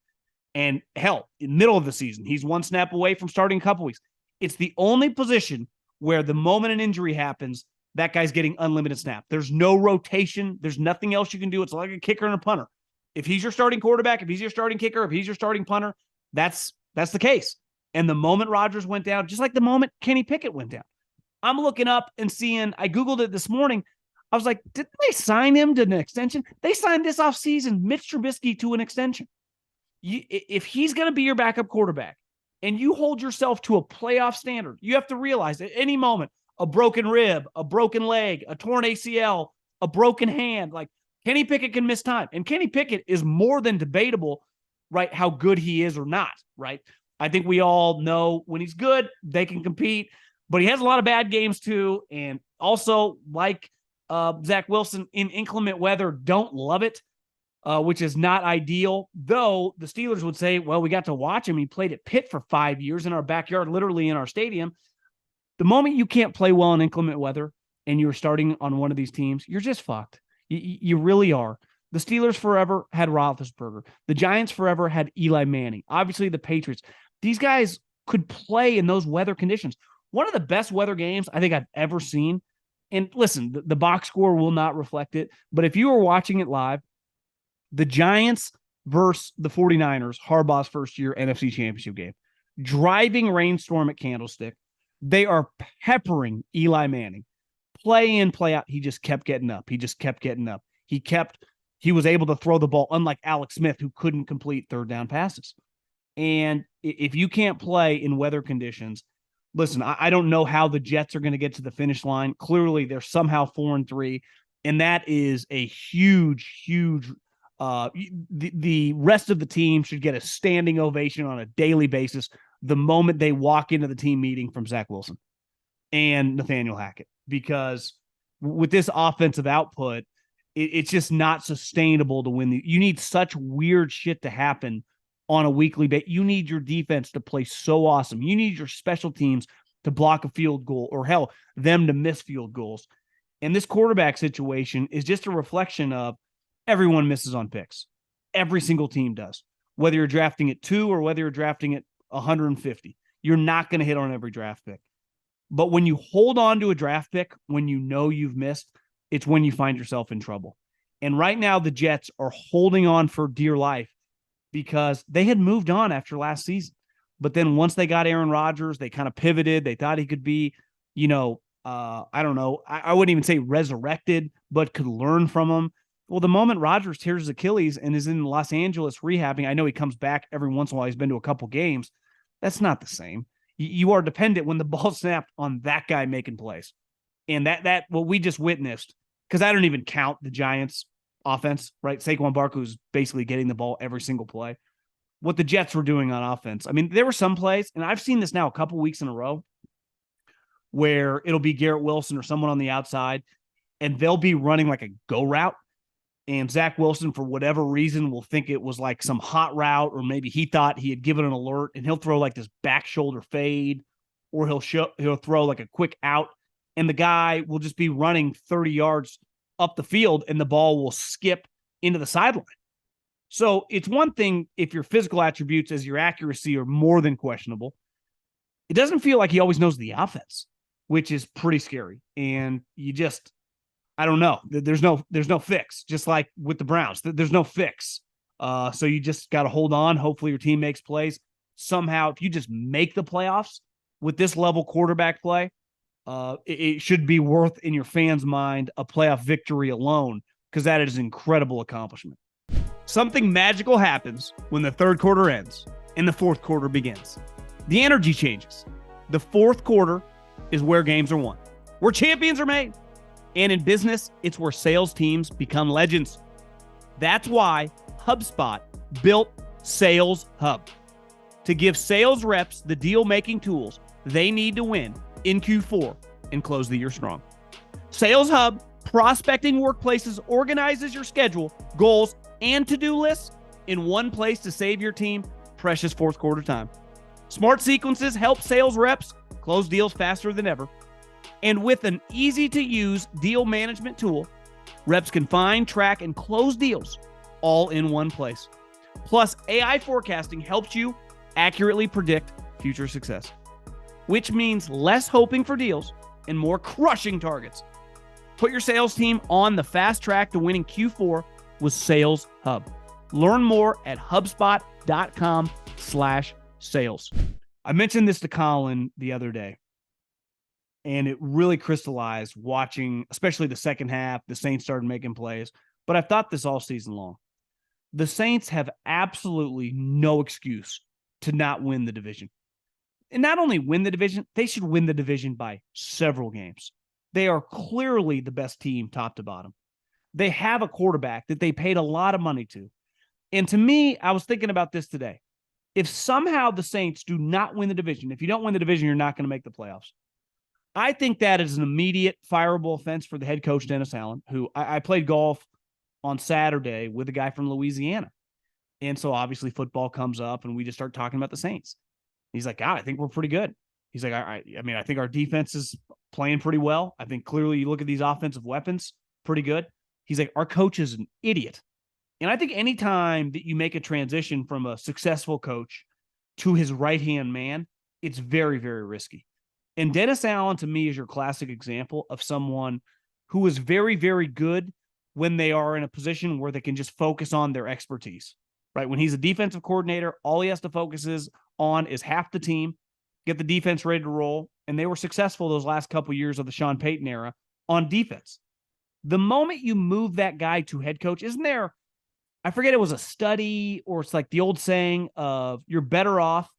And hell, in the middle of the season, he's one snap away from starting a couple weeks. It's the only position where the moment an injury happens, that guy's getting unlimited snap. There's no rotation. There's nothing else you can do. It's like a kicker and a punter. If he's your starting quarterback, if he's your starting kicker, if he's your starting punter, that's the case. And the moment Rodgers went down, just like the moment Kenny Pickett went down, I'm looking up and seeing, I Googled it this morning. I was like, didn't they sign him to an extension? They signed this offseason, Mitch Trubisky, to an extension. If he's going to be your backup quarterback and you hold yourself to a playoff standard, you have to realize at any moment, a broken rib, a broken leg, a torn ACL, a broken hand, like Kenny Pickett can miss time. And Kenny Pickett is more than debatable, right, how good he is or not, right? I think we all know when he's good, they can compete, but he has a lot of bad games too. And also, like Zach Wilson, in inclement weather, don't love it, which is not ideal. Though the Steelers would say, well, we got to watch him. He played at Pitt for 5 years in our backyard, literally in our stadium. The moment you can't play well in inclement weather and you're starting on one of these teams, you're just fucked. You really are. The Steelers forever had Roethlisberger. The Giants forever had Eli Manning. Obviously, the Patriots. These guys could play in those weather conditions. One of the best weather games I think I've ever seen. And listen, the box score will not reflect it. But if you were watching it live, the Giants versus the 49ers, Harbaugh's first year NFC Championship game, driving rainstorm at Candlestick. They are peppering Eli Manning. Play in, play out. He just kept getting up. He was able to throw the ball, unlike Alex Smith, who couldn't complete third down passes. And if you can't play in weather conditions, listen, I don't know how the Jets are going to get to the finish line. Clearly, they're somehow 4-3, and that is a huge, huge. The rest of the team should get a standing ovation on a daily basis the moment they walk into the team meeting from Zach Wilson and Nathaniel Hackett, because with this offensive output, it's just not sustainable to win. You need such weird shit to happen on a weekly basis. You need your defense to play so awesome. You need your special teams to block a field goal, or hell, them to miss field goals. And this quarterback situation is just a reflection of everyone misses on picks. Every single team does. Whether you're drafting at 2 or whether you're drafting at 150, you're not going to hit on every draft pick. But when you hold on to a draft pick, when you know you've missed, it's when you find yourself in trouble. And right now, the Jets are holding on for dear life because they had moved on after last season. But then once they got Aaron Rodgers, they kind of pivoted. They thought he could be, I don't know. I wouldn't even say resurrected, but could learn from him. Well, the moment Rodgers tears his Achilles and is in Los Angeles rehabbing, I know he comes back every once in a while. He's been to a couple games. That's not the same. You are dependent when the ball snapped on that guy making plays. And that what we just witnessed, because I don't even count the Giants offense, right? Saquon Barkley's basically getting the ball every single play. What the Jets were doing on offense. I mean, there were some plays, and I've seen this now a couple weeks in a row, where it'll be Garrett Wilson or someone on the outside, and they'll be running like a go route. And Zach Wilson, for whatever reason, will think it was like some hot route, or maybe he thought he had given an alert, and he'll throw like this back shoulder fade, or he'll throw like a quick out, and the guy will just be running 30 yards up the field, and the ball will skip into the sideline. So it's one thing if your physical attributes as your accuracy are more than questionable. It doesn't feel like he always knows the offense, which is pretty scary. And you just, I don't know. There's no fix. Just like with the Browns, there's no fix. So you just got to hold on. Hopefully your team makes plays. Somehow, if you just make the playoffs with this level quarterback play, it should be worth in your fans' mind a playoff victory alone, because that is an incredible accomplishment. Something magical happens when the third quarter ends and the fourth quarter begins. The energy changes. The fourth quarter is where games are won, where champions are made. And in business, it's where sales teams become legends. That's why HubSpot built Sales Hub, to give sales reps the deal-making tools they need to win in Q4 and close the year strong. Sales Hub Prospecting Workplaces organizes your schedule, goals, and to-do lists in one place to save your team precious fourth quarter time. Smart sequences help sales reps close deals faster than ever. And with an easy-to-use deal management tool, reps can find, track, and close deals all in one place. Plus, AI forecasting helps you accurately predict future success, which means less hoping for deals and more crushing targets. Put your sales team on the fast track to winning Q4 with Sales Hub. Learn more at HubSpot.com/sales. I mentioned this to Colin the other day, and it really crystallized watching, especially the second half. The Saints started making plays, but I've thought this all season long. The Saints have absolutely no excuse to not win the division. And not only win the division, they should win the division by several games. They are clearly the best team top to bottom. They have a quarterback that they paid a lot of money to. And to me, I was thinking about this today. If somehow the Saints do not win the division, if you don't win the division, you're not going to make the playoffs. I think that is an immediate fireable offense for the head coach, Dennis Allen, who I played golf on Saturday with a guy from Louisiana. And so obviously football comes up and we just start talking about the Saints. He's like, God, I think we're pretty good. He's like, I think our defense is playing pretty well. I think clearly you look at these offensive weapons, pretty good. He's like, our coach is an idiot. And I think anytime that you make a transition from a successful coach to his right-hand man, it's very, very risky. And Dennis Allen, to me, is your classic example of someone who is very, very good when they are in a position where they can just focus on their expertise, right? When he's a defensive coordinator, all he has to focus on is half the team, get the defense ready to roll. And they were successful those last couple of years of the Sean Payton era on defense. The moment you move that guy to head coach, isn't there, I forget it was a study or it's like the old saying of you're better off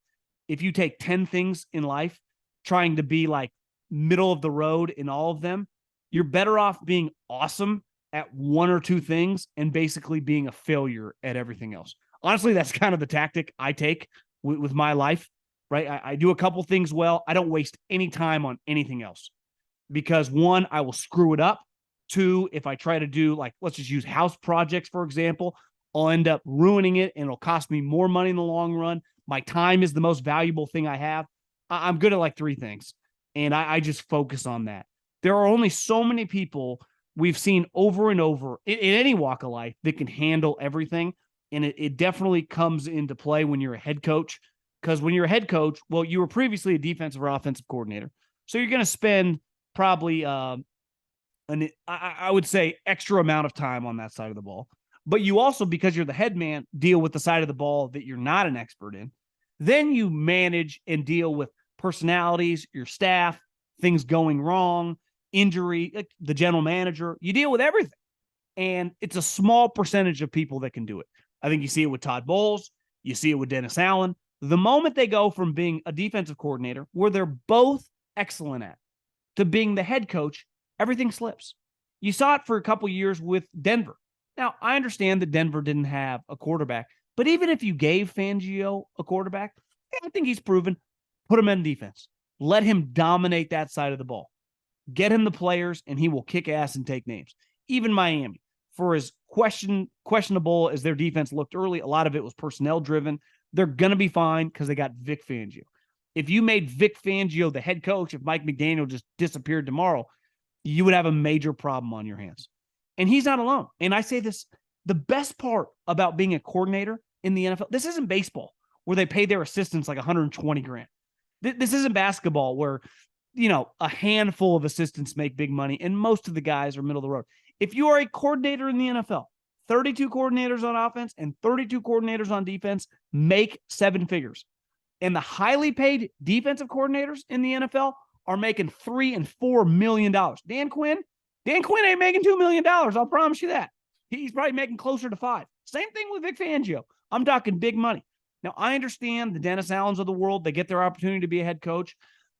if you take 10 things in life trying to be like middle of the road in all of them. You're better off being awesome at one or two things and basically being a failure at everything else. Honestly, that's kind of the tactic I take with my life, right? I do a couple things well. I don't waste any time on anything else because one, I will screw it up. Two, if I try to do like, let's just use house projects, for example, I'll end up ruining it and it'll cost me more money in the long run. My time is the most valuable thing I have. I'm good at like three things and I just focus on that. There are only so many people we've seen over and over in any walk of life that can handle everything. And it definitely comes into play when you're a head coach, because when you're a head coach, well, you were previously a defensive or offensive coordinator. So you're going to spend probably, I would say, extra amount of time on that side of the ball. But you also, because you're the head man, deal with the side of the ball that you're not an expert in. Then you manage and deal with personalities, your staff, things going wrong, injury, like the general manager. You deal with everything. And it's a small percentage of people that can do it. I think you see it with Todd Bowles. You see it with Dennis Allen. The moment they go from being a defensive coordinator, where they're both excellent at, to being the head coach, everything slips. You saw it for a couple years with Denver. Now, I understand that Denver didn't have a quarterback, but even if you gave Fangio a quarterback, I think he's proven, put him in defense. Let him dominate that side of the ball. Get him the players, and he will kick ass and take names. Even Miami, for as questionable as their defense looked early, a lot of it was personnel-driven. They're going to be fine because they got Vic Fangio. If you made Vic Fangio the head coach, if Mike McDaniel just disappeared tomorrow, you would have a major problem on your hands. And he's not alone. And I say this, the best part about being a coordinator in the NFL, this isn't baseball where they pay their assistants like 120 grand. This isn't basketball where, a handful of assistants make big money and most of the guys are middle of the road. If you are a coordinator in the NFL, 32 coordinators on offense and 32 coordinators on defense make seven figures. And the highly paid defensive coordinators in the NFL are making $3 and $4 million. Dan Quinn ain't making $2 million. I'll promise you that. He's probably making closer to $5 million. Same thing with Vic Fangio. I'm talking big money. Now, I understand the Dennis Allens of the world. They get their opportunity to be a head coach.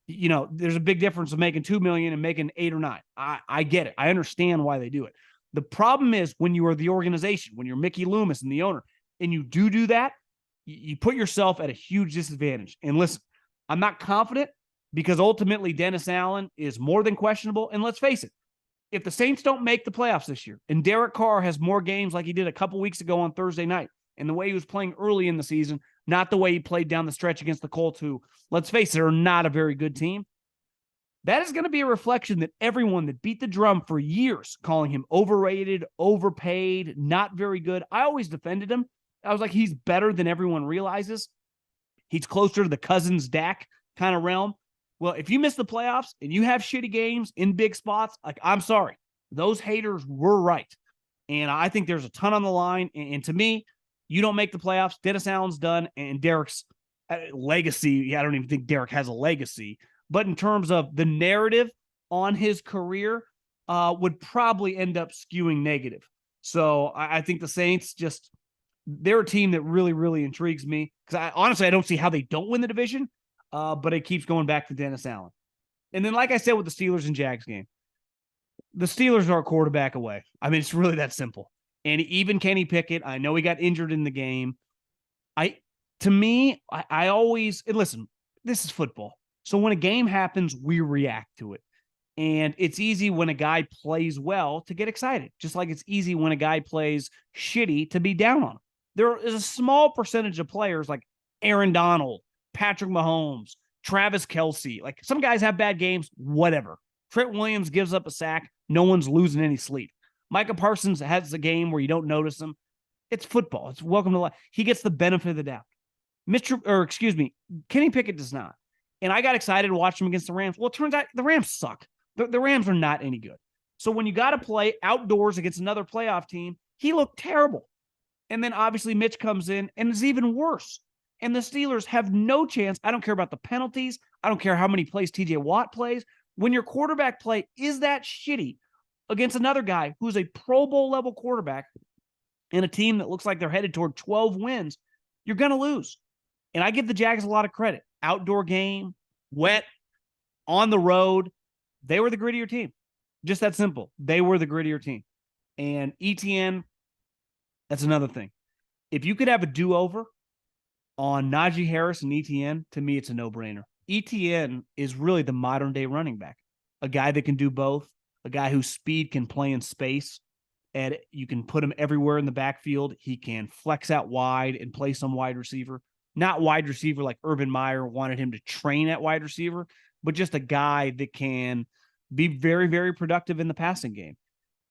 There's a big difference of making $2 million and making 8 or 9. I get it. I understand why they do it. The problem is when you are the organization, when you're Mickey Loomis and the owner, and you do that, you put yourself at a huge disadvantage. And listen, I'm not confident because ultimately Dennis Allen is more than questionable. And let's face it, if the Saints don't make the playoffs this year and Derek Carr has more games like he did a couple weeks ago on Thursday night and the way he was playing early in the season, not the way he played down the stretch against the Colts, who, let's face it, are not a very good team, that is going to be a reflection that everyone that beat the drum for years, calling him overrated, overpaid, not very good, I always defended him. I was like, he's better than everyone realizes. He's closer to the Cousins Dak kind of realm. Well, if you miss the playoffs and you have shitty games in big spots, like, I'm sorry, those haters were right. And I think there's a ton on the line. And to me, you don't make the playoffs, Dennis Allen's done, and Derek's legacy, I don't even think Derek has a legacy. But in terms of the narrative on his career, would probably end up skewing negative. So I think the Saints they're a team that really, really intrigues me because honestly, I don't see how they don't win the division. But it keeps going back to Dennis Allen. And then, like I said, with the Steelers and Jags game, the Steelers are a quarterback away. I mean, it's really that simple. And even Kenny Pickett, I know he got injured in the game. I always, and listen, this is football. So when a game happens, we react to it. And it's easy when a guy plays well to get excited, just like it's easy when a guy plays shitty to be down on him. There is a small percentage of players like Aaron Donald, Patrick Mahomes, Travis Kelce. Like, some guys have bad games, whatever. Trent Williams gives up a sack. No one's losing any sleep. Micah Parsons has a game where you don't notice him. It's football. It's welcome to life. He gets the benefit of the doubt. Kenny Pickett does not. And I got excited to watch him against the Rams. Well, it turns out the Rams suck. The Rams are not any good. So when you got to play outdoors against another playoff team, he looked terrible. And then obviously Mitch comes in and is even worse. And the Steelers have no chance. I don't care about the penalties. I don't care how many plays TJ Watt plays. When your quarterback play is that shitty against another guy who's a Pro Bowl level quarterback in a team that looks like they're headed toward 12 wins, you're going to lose. And I give the Jags a lot of credit. Outdoor game, wet, on the road. They were the grittier team. Just that simple. They were the grittier team. And ETN, that's another thing. If you could have a do-over on Najee Harris and ETN, to me, it's a no-brainer. ETN is really the modern-day running back, a guy that can do both, a guy whose speed can play in space, and you can put him everywhere in the backfield. He can flex out wide and play some wide receiver. Not wide receiver like Urban Meyer wanted him to train at wide receiver, but just a guy that can be very, very productive in the passing game.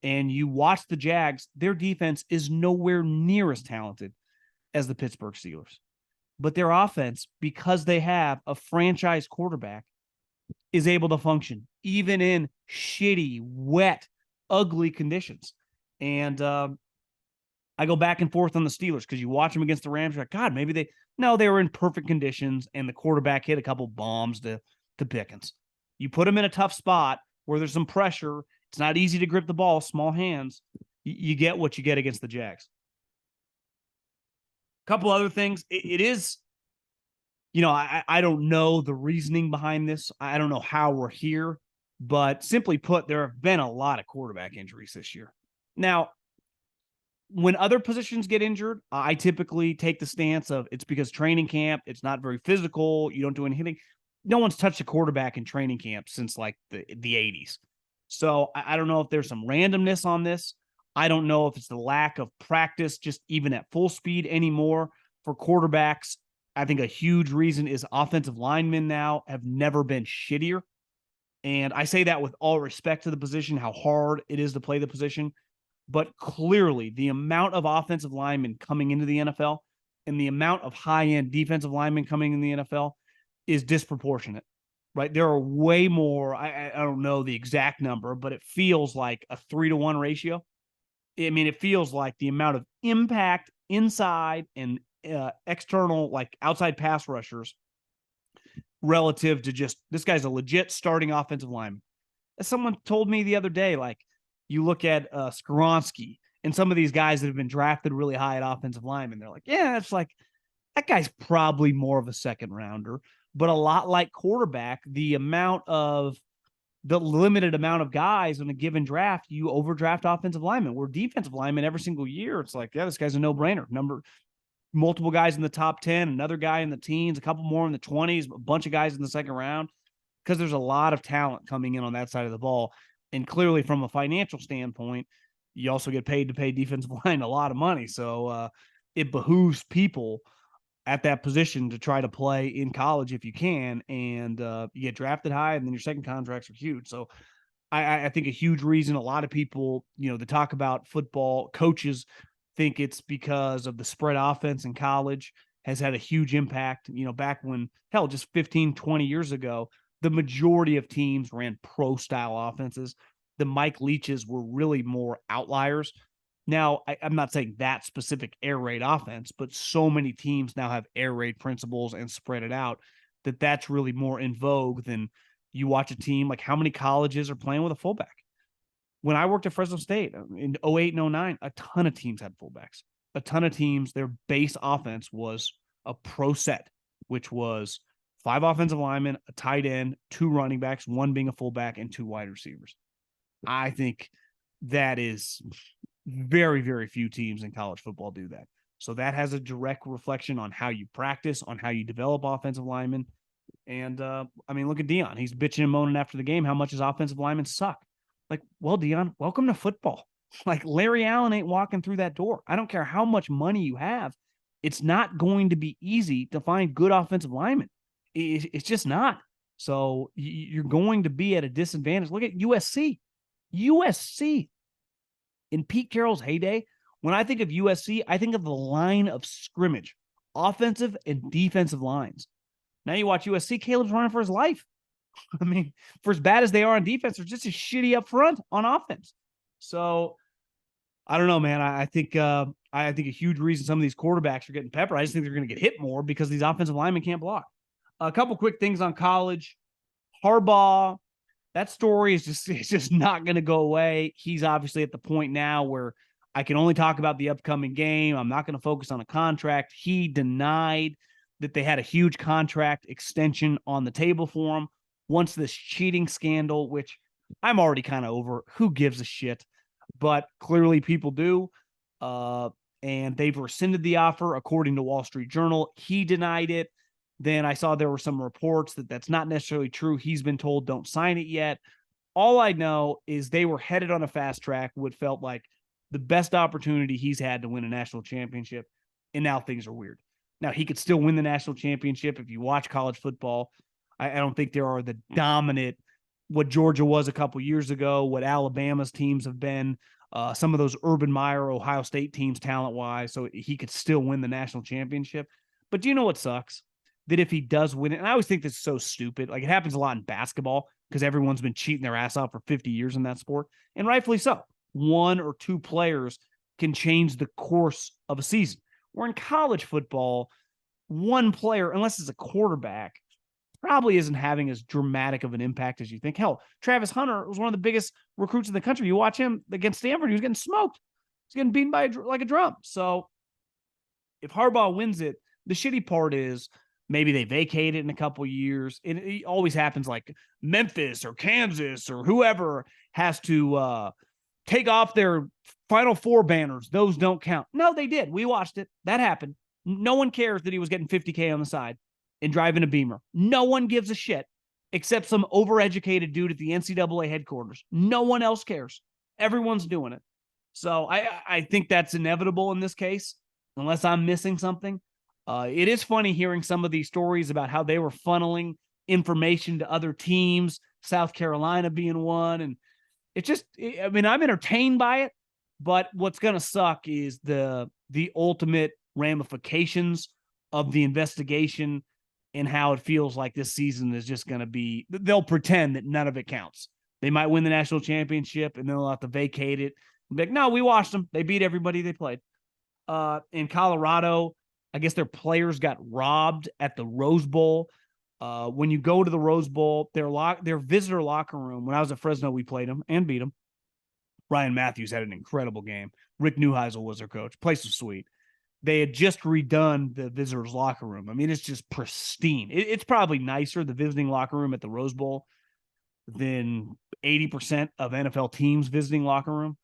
And you watch the Jags, their defense is nowhere near as talented as the Pittsburgh Steelers. But their offense, because they have a franchise quarterback, is able to function, even in shitty, wet, ugly conditions. And I go back and forth on the Steelers because you watch them against the Rams. You're like, God, maybe they were in perfect conditions, and the quarterback hit a couple bombs to Pickens. You put them in a tough spot where there's some pressure. It's not easy to grip the ball, small hands. You get what you get against the Jags. A couple other things. It is, I don't know the reasoning behind this. I don't know how we're here, but simply put, there have been a lot of quarterback injuries this year. Now, when other positions get injured, I typically take the stance of it's because training camp, it's not very physical. You don't do any hitting. No one's touched a quarterback in training camp since like the 80s. So I don't know if there's some randomness on this. I don't know if it's the lack of practice, just even at full speed anymore for quarterbacks. I think a huge reason is offensive linemen now have never been shittier. And I say that with all respect to the position, how hard it is to play the position. But clearly, the amount of offensive linemen coming into the NFL and the amount of high-end defensive linemen coming in the NFL is disproportionate, right? There are way more. I don't know the exact number, but it feels like a 3-to-1 ratio. I mean, it feels like the amount of impact inside and external, like outside pass rushers relative to just this guy's a legit starting offensive lineman. As someone told me the other day, like, you look at Skoronski and some of these guys that have been drafted really high at offensive linemen. They're like, yeah, it's like that guy's probably more of a second rounder, but a lot like quarterback, the limited amount of guys in a given draft, you overdraft offensive linemen. We're defensive linemen every single year. It's like, yeah, this guy's a no-brainer. Multiple guys in the top 10, another guy in the teens, a couple more in the 20s, a bunch of guys in the second round, because there's a lot of talent coming in on that side of the ball. And clearly, from a financial standpoint, you also get paid to pay defensive line a lot of money. So it behooves people at that position to try to play in college if you can. And you get drafted high, and then your second contracts are huge. So I think a huge reason a lot of people, to talk about football, coaches think it's because of the spread offense in college has had a huge impact. Back when, hell, just 15, 20 years ago, the majority of teams ran pro-style offenses. The Mike Leaches were really more outliers. Now, I'm not saying that specific air raid offense, but so many teams now have air raid principles and spread it out that's really more in vogue than you watch a team. Like, how many colleges are playing with a fullback? When I worked at Fresno State in 08 and 09, a ton of teams had fullbacks. A ton of teams, their base offense was a pro set, which was 5 offensive linemen, a tight end, 2 running backs, 1 being a fullback, and 2 wide receivers. I think that is very, very few teams in college football do that. So that has a direct reflection on how you practice, on how you develop offensive linemen. And, look at Deion. He's bitching and moaning after the game how much his offensive linemen suck. Like, well, Deion, welcome to football. Like, Larry Allen ain't walking through that door. I don't care how much money you have. It's not going to be easy to find good offensive linemen. It's just not. So you're going to be at a disadvantage. Look at USC. USC in Pete Carroll's heyday. When I think of USC, I think of the line of scrimmage, offensive and defensive lines. Now you watch USC, Caleb's running for his life. I mean, for as bad as they are on defense, they're just as shitty up front on offense. So I don't know, man. I think a huge reason some of these quarterbacks are getting peppered, I just think they're going to get hit more because these offensive linemen can't block. A couple quick things on college. Harbaugh, that story is just not going to go away. He's obviously at the point now where I can only talk about the upcoming game. I'm not going to focus on a contract. He denied that they had a huge contract extension on the table for him. Once this cheating scandal, which I'm already kind of over, who gives a shit? But clearly people do. And they've rescinded the offer, according to Wall Street Journal. He denied it. Then I saw there were some reports that that's not necessarily true. He's been told don't sign it yet. All I know is they were headed on a fast track, what felt like the best opportunity he's had to win a national championship. And now things are weird. Now, he could still win the national championship if you watch college football. I don't think there are the dominant, what Georgia was a couple years ago, what Alabama's teams have been, some of those Urban Meyer, Ohio State teams talent-wise, so he could still win the national championship. But do you know what sucks? that if he does win it, and I always think this is so stupid. Like, it happens a lot in basketball because everyone's been cheating their ass off for 50 years in that sport, and rightfully so. One or two players can change the course of a season. Where in college football, one player, unless it's a quarterback, probably isn't having as dramatic of an impact as you think. Hell, Travis Hunter was one of the biggest recruits in the country. You watch him against Stanford, he was getting smoked. He's getting beaten by like a drum. So if Harbaugh wins it, the shitty part is maybe they vacate it in a couple years. It always happens, like Memphis or Kansas or whoever has to take off their Final Four banners. Those don't count. No, they did. We watched it. That happened. No one cares that he was getting $50K on the side and driving a Beamer. No one gives a shit except some overeducated dude at the NCAA headquarters. No one else cares. Everyone's doing it. So I think that's inevitable in this case, unless I'm missing something. It is funny hearing some of these stories about how they were funneling information to other teams, South Carolina being one. And it's just, I mean, I'm entertained by it, but what's going to suck is the ultimate ramifications of the investigation and how it feels like this season is just going to be, they'll pretend that none of it counts. They might win the national championship and then they'll have to vacate it. Be like, no, we watched them. They beat everybody they played. In Colorado, I guess their players got robbed at the Rose Bowl. When you go to the Rose Bowl, their visitor locker room, when I was at Fresno, we played them and beat them. Ryan Matthews had an incredible game. Rick Neuheisel was their coach. Place was sweet. They had just redone the visitors locker room. I mean, it's just pristine. It's probably nicer, the visiting locker room at the Rose Bowl, than 80% of NFL teams' visiting locker room.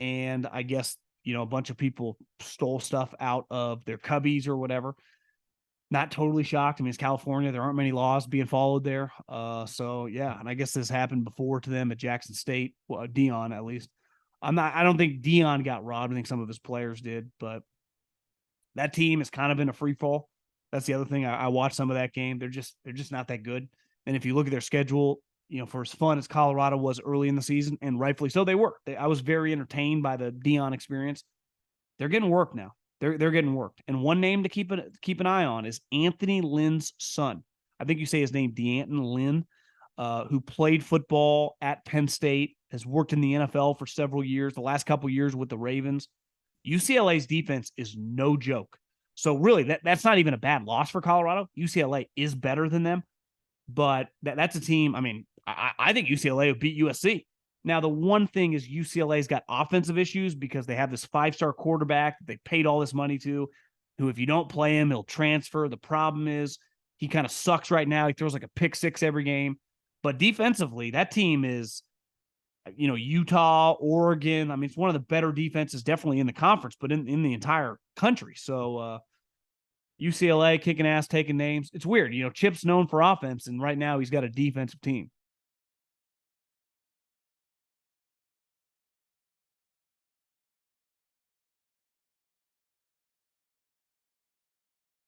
And I guess, a bunch of people stole stuff out of their cubbies or whatever. Not totally shocked. I mean, it's California. There aren't many laws being followed there. So yeah. And I guess this happened before to them at Jackson State. Well, Dion, at least. I don't think Dion got robbed. I think some of his players did, but that team is kind of in a free fall. That's the other thing. I watched some of that game. They're just not that good. And if you look at their schedule, for as fun as Colorado was early in the season, and rightfully so, they were. I was very entertained by the Dion experience. They're getting worked now. They're getting worked. And one name to keep an eye on is Anthony Lynn's son. I think you say his name, DeAnton Lynn, who played football at Penn State, has worked in the NFL for several years, the last couple years with the Ravens. UCLA's defense is no joke. So really, that's not even a bad loss for Colorado. UCLA is better than them, but that's a team. I mean, I think UCLA would beat USC. Now, the one thing is UCLA's got offensive issues because they have this 5-star quarterback that they paid all this money to, who, if you don't play him, he'll transfer. The problem is he kind of sucks right now. He throws like a pick six every game. But defensively, that team is, Utah, Oregon. I mean, it's one of the better defenses definitely in the conference, but in the entire country. So UCLA kicking ass, taking names. It's weird. Chip's known for offense, and right now he's got a defensive team.